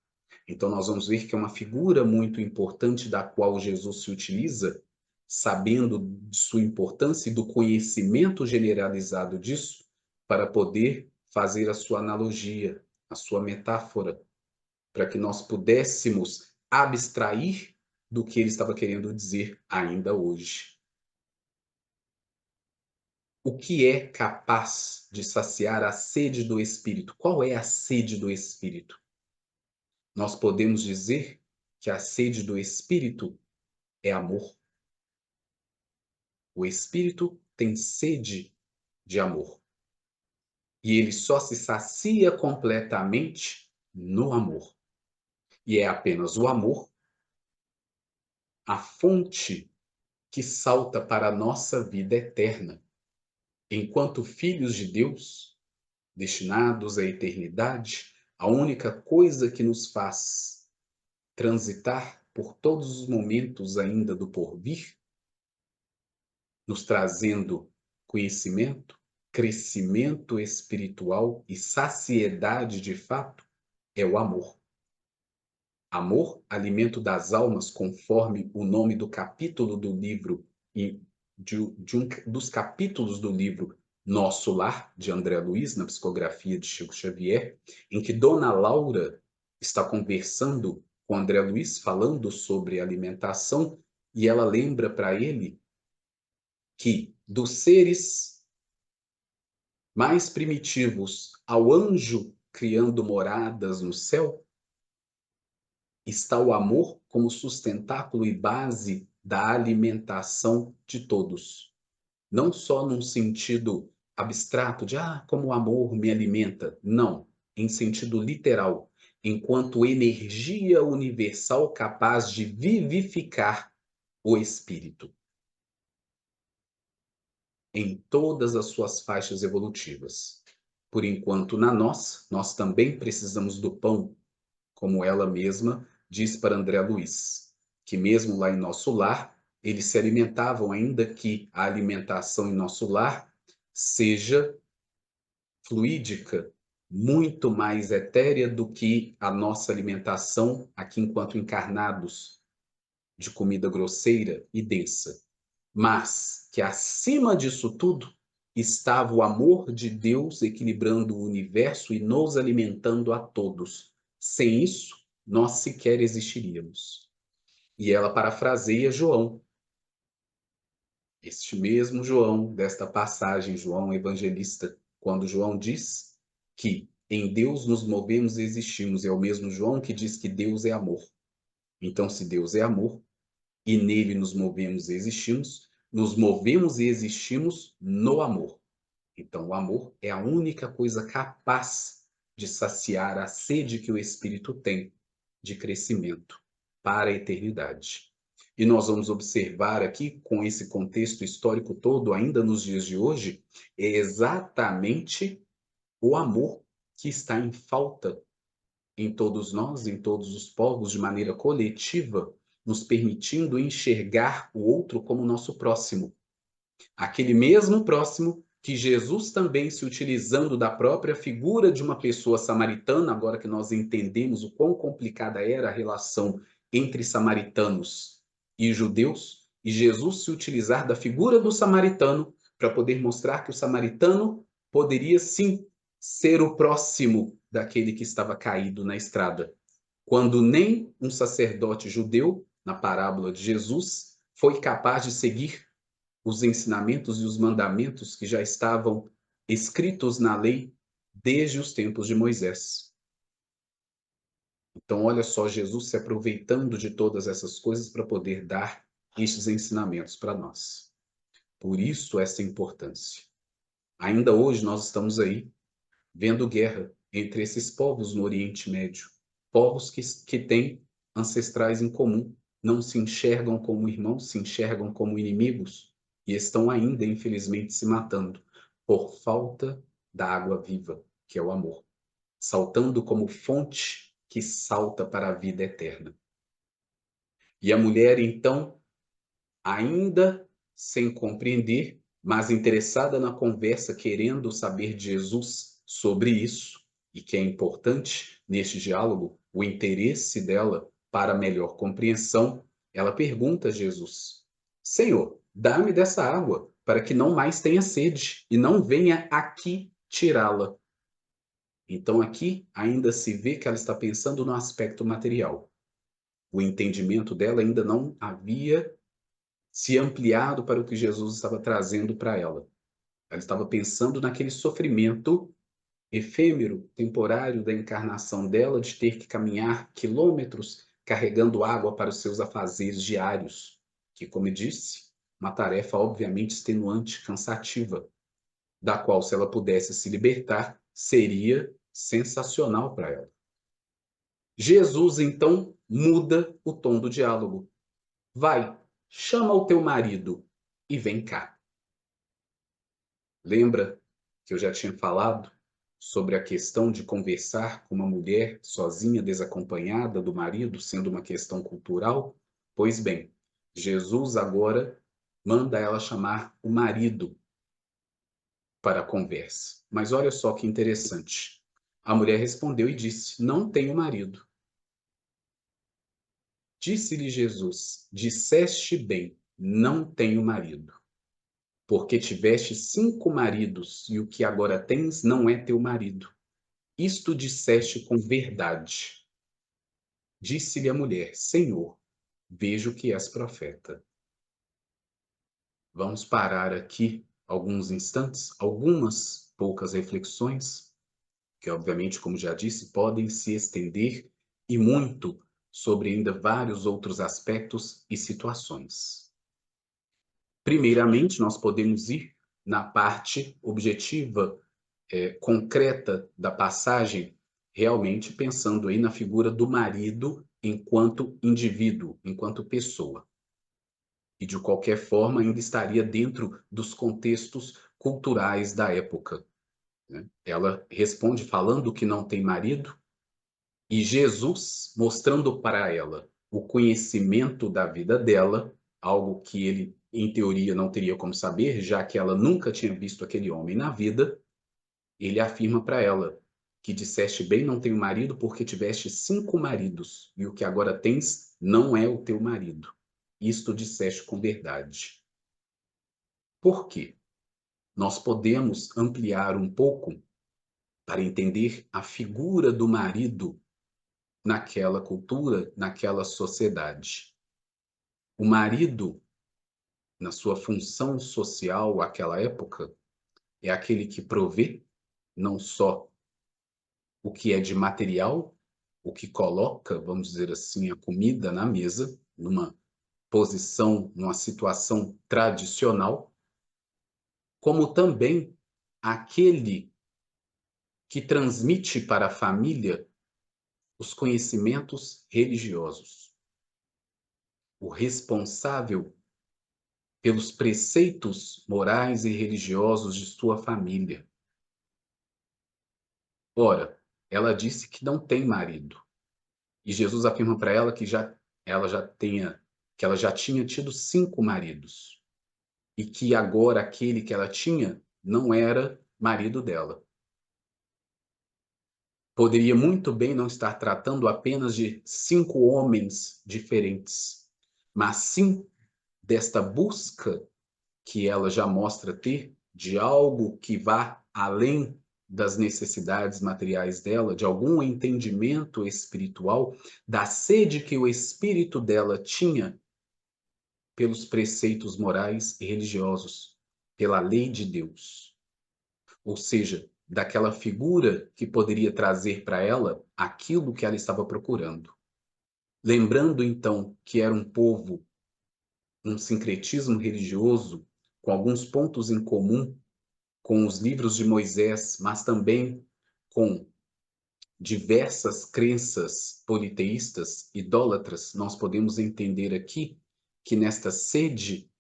Então nós vamos ver que é uma figura muito importante da qual Jesus se utiliza, sabendo de sua importância e do conhecimento generalizado disso, para poder fazer a sua analogia, a sua metáfora, para que nós pudéssemos abstrair do que ele estava querendo dizer ainda hoje. O que é capaz de saciar a sede do Espírito? Qual é a sede do Espírito? Nós podemos dizer que a sede do Espírito é amor. O Espírito tem sede de amor. E ele só se sacia completamente no amor. E é apenas o amor a fonte que salta para a nossa vida eterna. Enquanto filhos de Deus, destinados à eternidade, a única coisa que nos faz transitar por todos os momentos ainda do porvir, nos trazendo conhecimento, crescimento espiritual e saciedade de fato, é o amor. Amor, alimento das almas, conforme o nome do capítulo do livro e dos capítulos do livro Nosso Lar, de André Luiz, na psicografia de Chico Xavier, em que Dona Laura está conversando com André Luiz, falando sobre alimentação, e ela lembra para ele que dos seres mais primitivos ao anjo criando moradas no céu, está o amor como sustentáculo e base da alimentação de todos. Não só num sentido abstrato de como o amor me alimenta. Não, em sentido literal, enquanto energia universal capaz de vivificar o espírito em todas as suas faixas evolutivas. Por enquanto, na nós também precisamos do pão, como ela mesma diz para André Luiz, que mesmo lá em nosso lar, eles se alimentavam, ainda que a alimentação em nosso lar seja fluídica, muito mais etérea do que a nossa alimentação aqui enquanto encarnados, de comida grosseira e densa, mas que acima disso tudo estava o amor de Deus equilibrando o universo e nos alimentando a todos. Sem isso, nós sequer existiríamos. E ela parafraseia João, este mesmo João, desta passagem, João Evangelista, quando João diz que em Deus nos movemos e existimos, é o mesmo João que diz que Deus é amor. Então, se Deus é amor, e nele nos movemos e existimos no amor. Então, o amor é a única coisa capaz de saciar a sede que o espírito tem de crescimento para a eternidade. E nós vamos observar aqui, com esse contexto histórico todo, ainda nos dias de hoje, é exatamente o amor que está em falta em todos nós, em todos os povos, de maneira coletiva, nos permitindo enxergar o outro como nosso próximo. Aquele mesmo próximo que Jesus também, se utilizando da própria figura de uma pessoa samaritana, agora que nós entendemos o quão complicada era a relação entre samaritanos e judeus, e Jesus se utilizar da figura do samaritano para poder mostrar que o samaritano poderia sim ser o próximo daquele que estava caído na estrada, quando nem um sacerdote judeu, na parábola de Jesus, foi capaz de seguir os ensinamentos e os mandamentos que já estavam escritos na lei desde os tempos de Moisés. Então, olha só, Jesus se aproveitando de todas essas coisas para poder dar estes ensinamentos para nós. Por isso, essa importância. Ainda hoje, nós estamos aí vendo guerra entre esses povos no Oriente Médio, povos que têm ancestrais em comum, não se enxergam como irmãos, se enxergam como inimigos e estão ainda, infelizmente, se matando por falta da água viva, que é o amor, saltando como fonte que salta para a vida eterna. E a mulher, então, ainda sem compreender, mas interessada na conversa, querendo saber de Jesus sobre isso, e que é importante neste diálogo, o interesse dela para melhor compreensão, ela pergunta a Jesus: Senhor, dá-me dessa água, para que não mais tenha sede, e não venha aqui tirá-la. Então aqui ainda se vê que ela está pensando no aspecto material. O entendimento dela ainda não havia se ampliado para o que Jesus estava trazendo para ela. Ela estava pensando naquele sofrimento efêmero, temporário da encarnação dela, de ter que caminhar quilômetros carregando água para os seus afazeres diários, que, como eu disse, uma tarefa obviamente extenuante, cansativa, da qual, se ela pudesse se libertar, seria sensacional para ela. Jesus, então, muda o tom do diálogo. Vai, chama o teu marido e vem cá. Lembra que eu já tinha falado sobre a questão de conversar com uma mulher sozinha, desacompanhada do marido, sendo uma questão cultural? Pois bem, Jesus agora manda ela chamar o marido para a conversa. Mas olha só que interessante. A mulher respondeu e disse: Não tenho marido. Disse-lhe Jesus: Disseste bem, não tenho marido. Porque tiveste 5 maridos, e o que agora tens não é teu marido. Isto disseste com verdade. Disse-lhe a mulher: Senhor, vejo que és profeta. Vamos parar aqui alguns instantes, algumas poucas reflexões, que obviamente, como já disse, podem se estender e muito sobre ainda vários outros aspectos e situações. Primeiramente, nós podemos ir na parte objetiva, concreta da passagem, realmente pensando aí na figura do marido enquanto indivíduo, enquanto pessoa. E, de qualquer forma, ainda estaria dentro dos contextos culturais da época, né? Ela responde falando que não tem marido, e Jesus mostrando para ela o conhecimento da vida dela, algo que ele em teoria não teria como saber, já que ela nunca tinha visto aquele homem na vida, ele afirma para ela que disseste bem, não tenho marido, porque tiveste 5 maridos, e o que agora tens não é o teu marido. Isto disseste com verdade. Por quê? Nós podemos ampliar um pouco para entender a figura do marido naquela cultura, naquela sociedade. O marido, na sua função social àquela época, é aquele que provê não só o que é de material, o que coloca, vamos dizer assim, a comida na mesa, numa posição, numa situação tradicional, como também aquele que transmite para a família os conhecimentos religiosos, o responsável pelos preceitos morais e religiosos de sua família. Ora, ela disse que não tem marido, e Jesus afirma para ela que ela já tinha tido 5 maridos, e que agora aquele que ela tinha não era marido dela. Poderia muito bem não estar tratando apenas de 5 homens diferentes, mas sim desta busca que ela já mostra ter de algo que vá além das necessidades materiais dela, de algum entendimento espiritual, da sede que o espírito dela tinha pelos preceitos morais e religiosos, pela lei de Deus. Ou seja, daquela figura que poderia trazer para ela aquilo que ela estava procurando. Lembrando então que era um povo, um sincretismo religioso, com alguns pontos em comum com os livros de Moisés, mas também com diversas crenças politeístas, idólatras, nós podemos entender aqui que nesta sede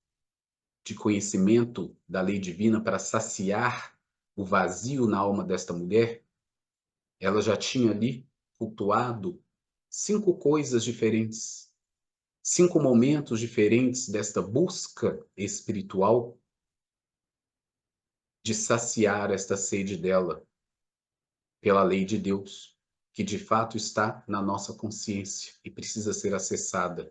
de conhecimento da lei divina para saciar o vazio na alma desta mulher, ela já tinha ali cultuado 5 coisas diferentes, 5 momentos diferentes desta busca espiritual de saciar esta sede dela pela lei de Deus, que de fato está na nossa consciência e precisa ser acessada,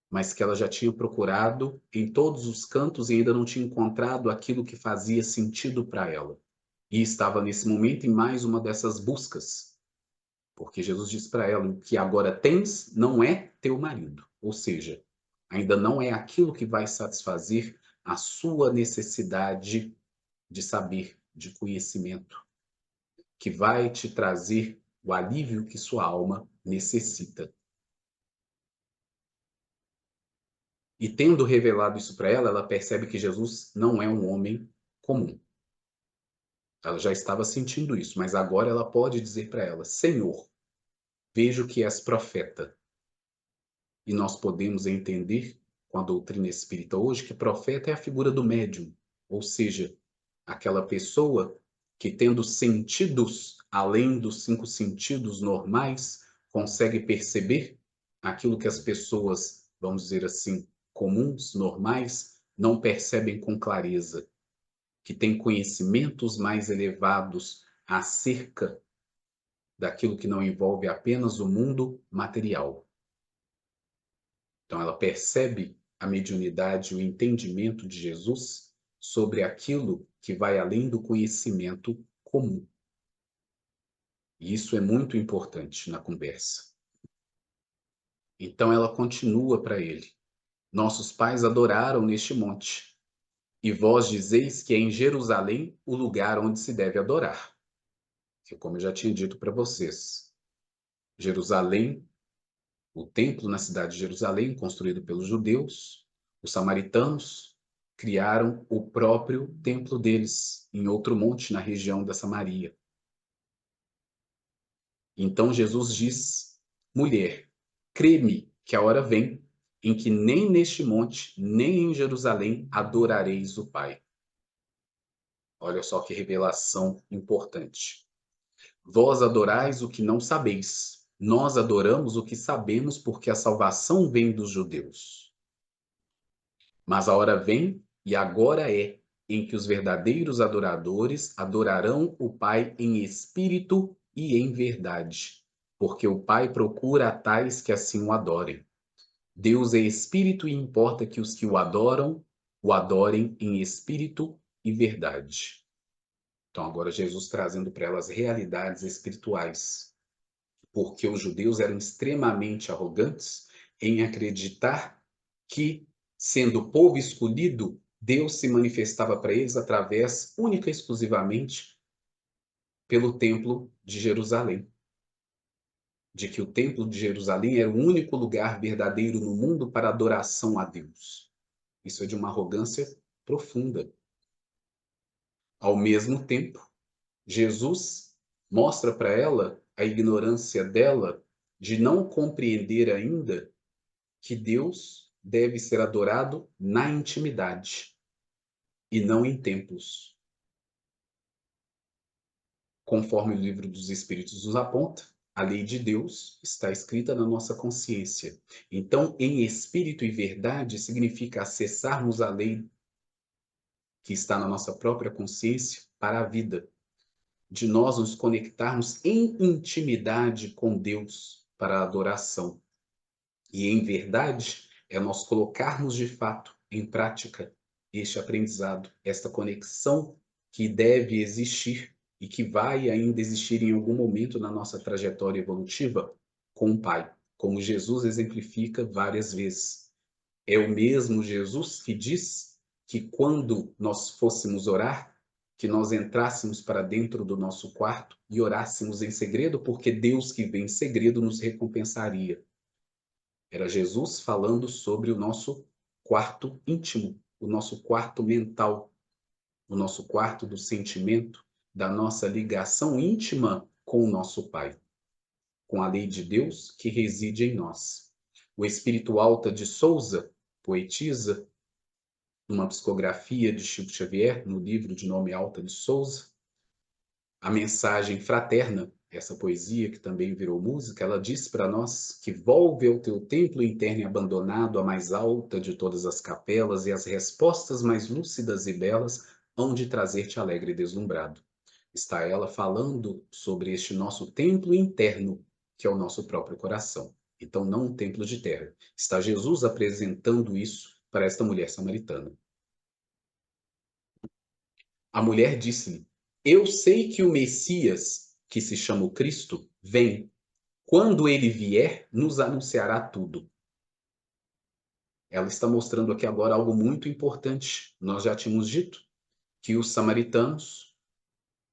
mas que ela já tinha procurado em todos os cantos e ainda não tinha encontrado aquilo que fazia sentido para ela. E estava nesse momento em mais uma dessas buscas, porque Jesus diz para ela: o que agora tens não é teu marido, ou seja, ainda não é aquilo que vai satisfazer a sua necessidade de saber, de conhecimento, que vai te trazer o alívio que sua alma necessita. E tendo revelado isso para ela, ela percebe que Jesus não é um homem comum. Ela já estava sentindo isso, mas agora ela pode dizer para ela: Senhor, vejo que és profeta. E nós podemos entender, com a doutrina espírita hoje, que profeta é a figura do médium, ou seja, aquela pessoa que, tendo sentidos além dos 5 sentidos normais, consegue perceber aquilo que as pessoas, vamos dizer assim, comuns, normais, não percebem com clareza, que tem conhecimentos mais elevados acerca daquilo que não envolve apenas o mundo material. Então, ela percebe a mediunidade, o entendimento de Jesus sobre aquilo que vai além do conhecimento comum. E isso é muito importante na conversa. Então, ela continua para ele: nossos pais adoraram neste monte, e vós dizeis que é em Jerusalém o lugar onde se deve adorar. Que, como eu já tinha dito para vocês, Jerusalém, o templo na cidade de Jerusalém, construído pelos judeus, os samaritanos criaram o próprio templo deles, em outro monte na região da Samaria. Então Jesus diz: mulher, crê-me que a hora vem em que nem neste monte, nem em Jerusalém adorareis o Pai. Olha só que revelação importante. Vós adorais o que não sabeis. Nós adoramos o que sabemos, porque a salvação vem dos judeus. Mas a hora vem, e agora é, em que os verdadeiros adoradores adorarão o Pai em espírito e em verdade, porque o Pai procura a tais que assim o adorem. Deus é espírito e importa que os que o adorem em espírito e verdade. Então, agora Jesus trazendo para elas realidades espirituais, porque os judeus eram extremamente arrogantes em acreditar que, sendo o povo escolhido, Deus se manifestava para eles através, única e exclusivamente, pelo Templo de Jerusalém. De que o Templo de Jerusalém era o único lugar verdadeiro no mundo para adoração a Deus. Isso é de uma arrogância profunda. Ao mesmo tempo, Jesus mostra para ela a ignorância dela de não compreender ainda que Deus deve ser adorado na intimidade e não em templos. Conforme o livro dos Espíritos nos aponta, a lei de Deus está escrita na nossa consciência. Então, em espírito e verdade significa acessarmos a lei que está na nossa própria consciência para a vida, de nós nos conectarmos em intimidade com Deus para a adoração. E em verdade, é nós colocarmos de fato em prática este aprendizado, esta conexão que deve existir e que vai ainda existir em algum momento na nossa trajetória evolutiva com o Pai, como Jesus exemplifica várias vezes. É o mesmo Jesus que diz que quando nós fôssemos orar, que nós entrássemos para dentro do nosso quarto e orássemos em segredo, porque Deus que vem em segredo nos recompensaria. Era Jesus falando sobre o nosso quarto íntimo, o nosso quarto mental, o nosso quarto do sentimento, da nossa ligação íntima com o nosso Pai, com a lei de Deus que reside em nós. O espírito Alta de Souza poetisa, numa psicografia de Chico Xavier, no livro de nome Alta de Souza, a mensagem fraterna, essa poesia que também virou música, ela diz para nós que volve ao teu templo interno e abandonado, a mais alta de todas as capelas, e as respostas mais lúcidas e belas hão de trazer-te alegre e deslumbrado. Está ela falando sobre este nosso templo interno, que é o nosso próprio coração. Então, não um templo de terra. Está Jesus apresentando isso para esta mulher samaritana. A mulher disse-lhe: Eu sei que o Messias, que se chama o Cristo, vem. Quando ele vier, nos anunciará tudo. Ela está mostrando aqui agora algo muito importante. Nós já tínhamos dito que os samaritanos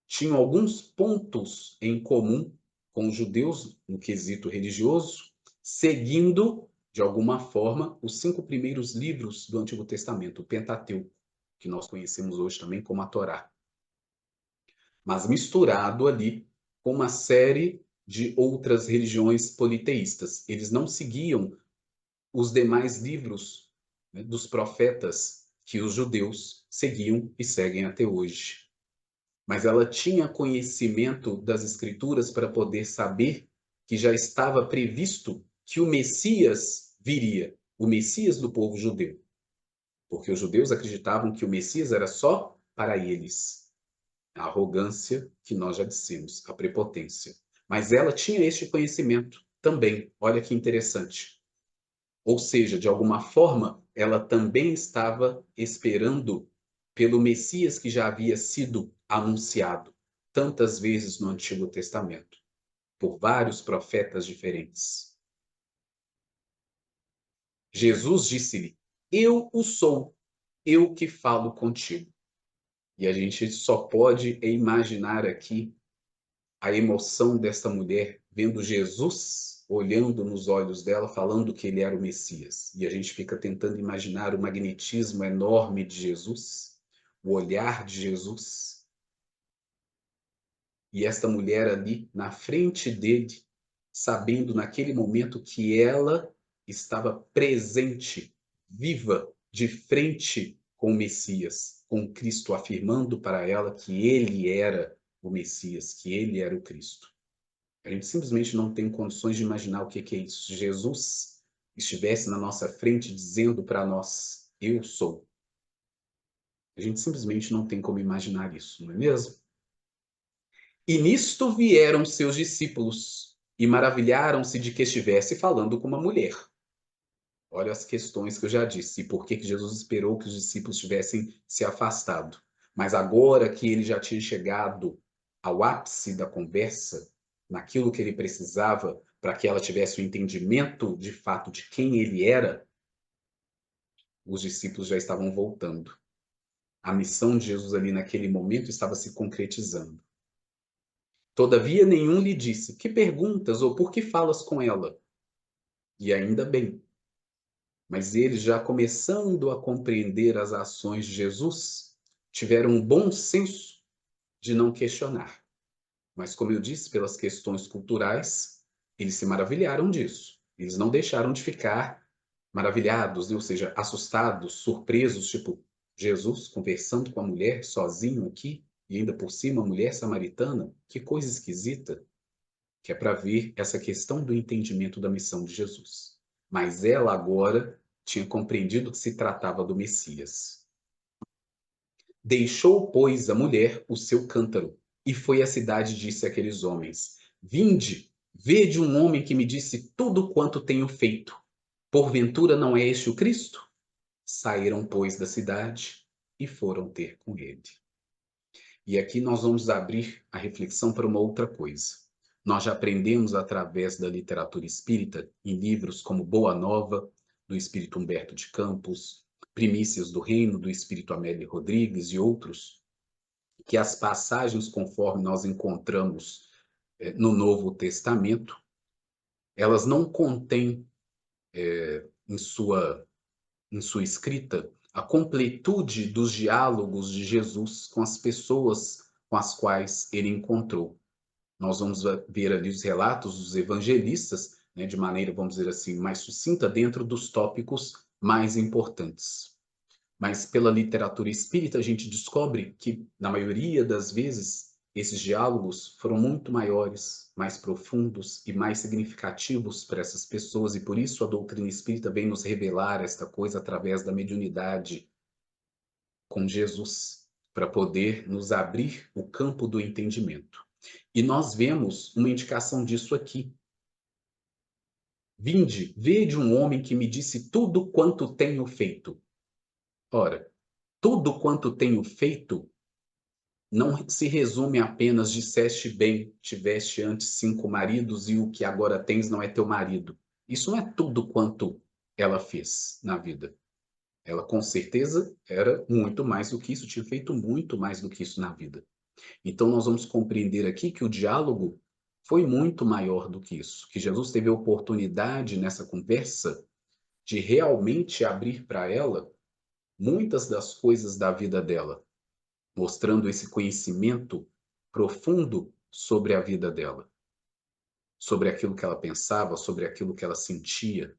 tinham alguns pontos em comum com os judeus no quesito religioso, seguindo, de alguma forma, os 5 primeiros livros do Antigo Testamento, o Pentateuco, que nós conhecemos hoje também como a Torá, mas misturado ali com uma série de outras religiões politeístas. Eles não seguiam os demais livros, né, dos profetas que os judeus seguiam e seguem até hoje. Mas ela tinha conhecimento das Escrituras para poder saber que já estava previsto que o Messias viria, o Messias do povo judeu. Porque os judeus acreditavam que o Messias era só para eles. A arrogância que nós já dissemos, a prepotência. Mas ela tinha este conhecimento também. Olha que interessante. Ou seja, de alguma forma, ela também estava esperando pelo Messias que já havia sido anunciado tantas vezes no Antigo Testamento, por vários profetas diferentes. Jesus disse-lhe: Eu o sou, eu que falo contigo. E a gente só pode imaginar aqui a emoção desta mulher vendo Jesus olhando nos olhos dela, falando que ele era o Messias. E a gente fica tentando imaginar o magnetismo enorme de Jesus, o olhar de Jesus. E esta mulher ali na frente dele, sabendo naquele momento que ela estava presente, viva, de frente com o Messias, com Cristo, afirmando para ela que ele era o Messias, que ele era o Cristo. A gente simplesmente não tem condições de imaginar o que é isso. Jesus estivesse na nossa frente dizendo para nós eu sou. A gente simplesmente não tem como imaginar isso, não é mesmo? E nisto vieram seus discípulos e maravilharam-se de que estivesse falando com uma mulher. Olha as questões que eu já disse, e por que que Jesus esperou que os discípulos tivessem se afastado. Mas agora que ele já tinha chegado ao ápice da conversa, naquilo que ele precisava para que ela tivesse o entendimento de fato de quem ele era, os discípulos já estavam voltando. A missão de Jesus ali naquele momento estava se concretizando. Todavia nenhum lhe disse: "Que perguntas ou por que falas com ela?" E ainda bem, mas eles, já começando a compreender as ações de Jesus, tiveram um bom senso de não questionar. Mas, como eu disse, pelas questões culturais, eles se maravilharam disso. Eles não deixaram de ficar maravilhados, né? Ou seja, assustados, surpresos, tipo, Jesus conversando com a mulher sozinho aqui, e ainda por cima, a mulher samaritana, que coisa esquisita, que é para ver essa questão do entendimento da missão de Jesus. Mas ela agora tinha compreendido que se tratava do Messias. Deixou, pois, a mulher o seu cântaro e foi à cidade e disse àqueles homens: Vinde, vede um homem que me disse tudo quanto tenho feito. Porventura não é este o Cristo? Saíram, pois, da cidade e foram ter com ele. E aqui nós vamos abrir a reflexão para uma outra coisa. Nós já aprendemos através da literatura espírita, em livros como Boa Nova, do espírito Humberto de Campos, Primícias do Reino, do espírito Amélie Rodrigues e outros, que as passagens conforme nós encontramos no Novo Testamento, elas não contêm em sua escrita a completude dos diálogos de Jesus com as pessoas com as quais ele encontrou. Nós vamos ver ali os relatos dos evangelistas, né, de maneira, vamos dizer assim, mais sucinta, dentro dos tópicos mais importantes. Mas pela literatura espírita, a gente descobre que, na maioria das vezes, esses diálogos foram muito maiores, mais profundos e mais significativos para essas pessoas, e por isso a doutrina espírita vem nos revelar esta coisa através da mediunidade com Jesus, para poder nos abrir o campo do entendimento. E nós vemos uma indicação disso aqui. Vinde, vede um homem que me disse tudo quanto tenho feito. Ora, tudo quanto tenho feito não se resume apenas disseste bem, tiveste antes 5 maridos e o que agora tens não é teu marido. Isso não é tudo quanto ela fez na vida. Ela com certeza era muito mais do que isso, tinha feito muito mais do que isso na vida. Então nós vamos compreender aqui que o diálogo foi muito maior do que isso, que Jesus teve a oportunidade nessa conversa de realmente abrir para ela muitas das coisas da vida dela, mostrando esse conhecimento profundo sobre a vida dela, sobre aquilo que ela pensava, sobre aquilo que ela sentia.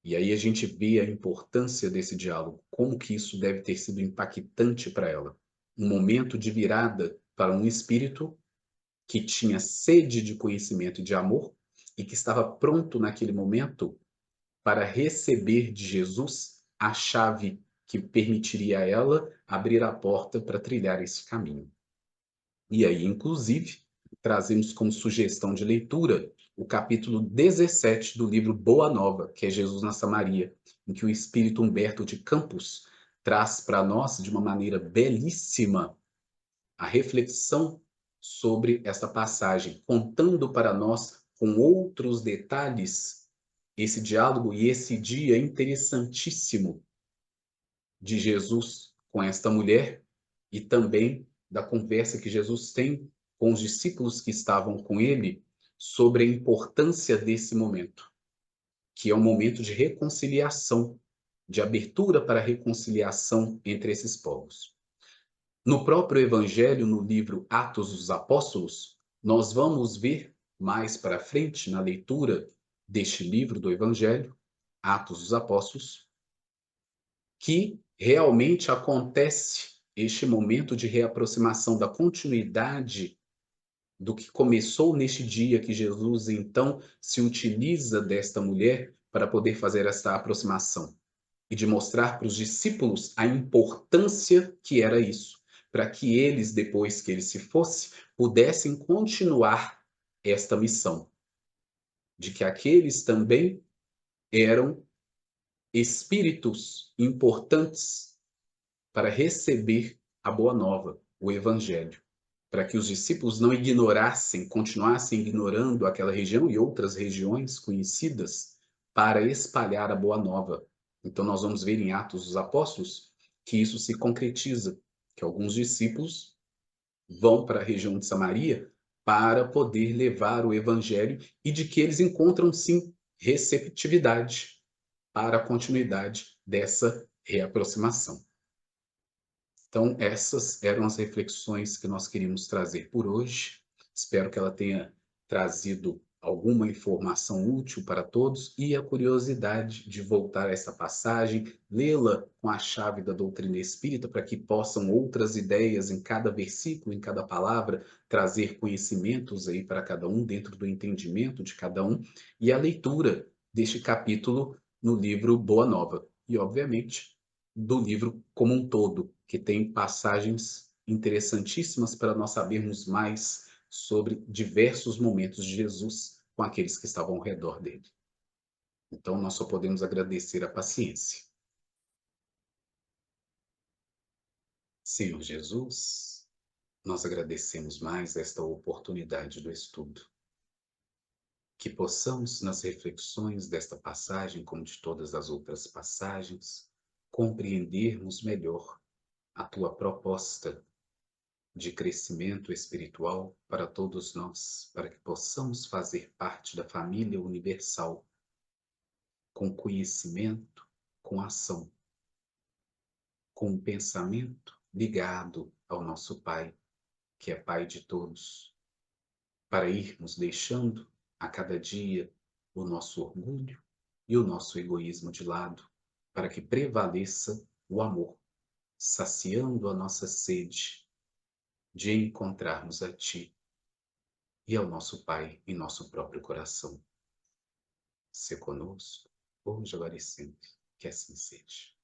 E aí a gente vê a importância desse diálogo, como que isso deve ter sido impactante para ela. Um momento de virada para um espírito que tinha sede de conhecimento e de amor e que estava pronto naquele momento para receber de Jesus a chave que permitiria a ela abrir a porta para trilhar esse caminho. E aí, inclusive, trazemos como sugestão de leitura o capítulo 17 do livro Boa Nova, que é Jesus na Samaria, em que o espírito Humberto de Campos traz para nós, de uma maneira belíssima, a reflexão sobre esta passagem, contando para nós com outros detalhes esse diálogo e esse dia interessantíssimo de Jesus com esta mulher e também da conversa que Jesus tem com os discípulos que estavam com ele sobre a importância desse momento, que é um momento de reconciliação, de abertura para a reconciliação entre esses povos. No próprio Evangelho, no livro Atos dos Apóstolos, nós vamos ver mais para frente, na leitura deste livro do Evangelho, Atos dos Apóstolos, que realmente acontece este momento de reaproximação da continuidade do que começou neste dia que Jesus, então, se utiliza desta mulher para poder fazer esta aproximação. e de mostrar para os discípulos a importância que era isso, para que eles, depois que ele se fosse, pudessem continuar esta missão, de que aqueles também eram espíritos importantes para receber a boa nova, o evangelho, para que os discípulos não ignorassem, continuassem ignorando aquela região e outras regiões conhecidas para espalhar a boa nova. Então nós vamos ver em Atos dos Apóstolos que isso se concretiza, que alguns discípulos vão para a região de Samaria para poder levar o evangelho e de que eles encontram sim receptividade para a continuidade dessa reaproximação. Então, essas eram as reflexões que nós queríamos trazer por hoje. Espero que ela tenha trazido alguma informação útil para todos e a curiosidade de voltar a essa passagem, lê-la com a chave da doutrina espírita, para que possam outras ideias em cada versículo, em cada palavra, trazer conhecimentos aí para cada um, dentro do entendimento de cada um, e a leitura deste capítulo no livro Boa Nova. E, obviamente, do livro como um todo, que tem passagens interessantíssimas para nós sabermos mais sobre diversos momentos de Jesus com aqueles que estavam ao redor dele. Então, nós só podemos agradecer a paciência. Senhor Jesus, nós agradecemos mais esta oportunidade do estudo. Que possamos, nas reflexões desta passagem, como de todas as outras passagens, compreendermos melhor a tua proposta de crescimento espiritual para todos nós, para que possamos fazer parte da família universal, com conhecimento, com ação, com um pensamento ligado ao nosso Pai, que é Pai de todos, para irmos deixando a cada dia o nosso orgulho e o nosso egoísmo de lado, para que prevaleça o amor, saciando a nossa sede de encontrarmos a Ti e ao nosso Pai em nosso próprio coração. Se conosco, hoje, agora e sempre, que assim seja.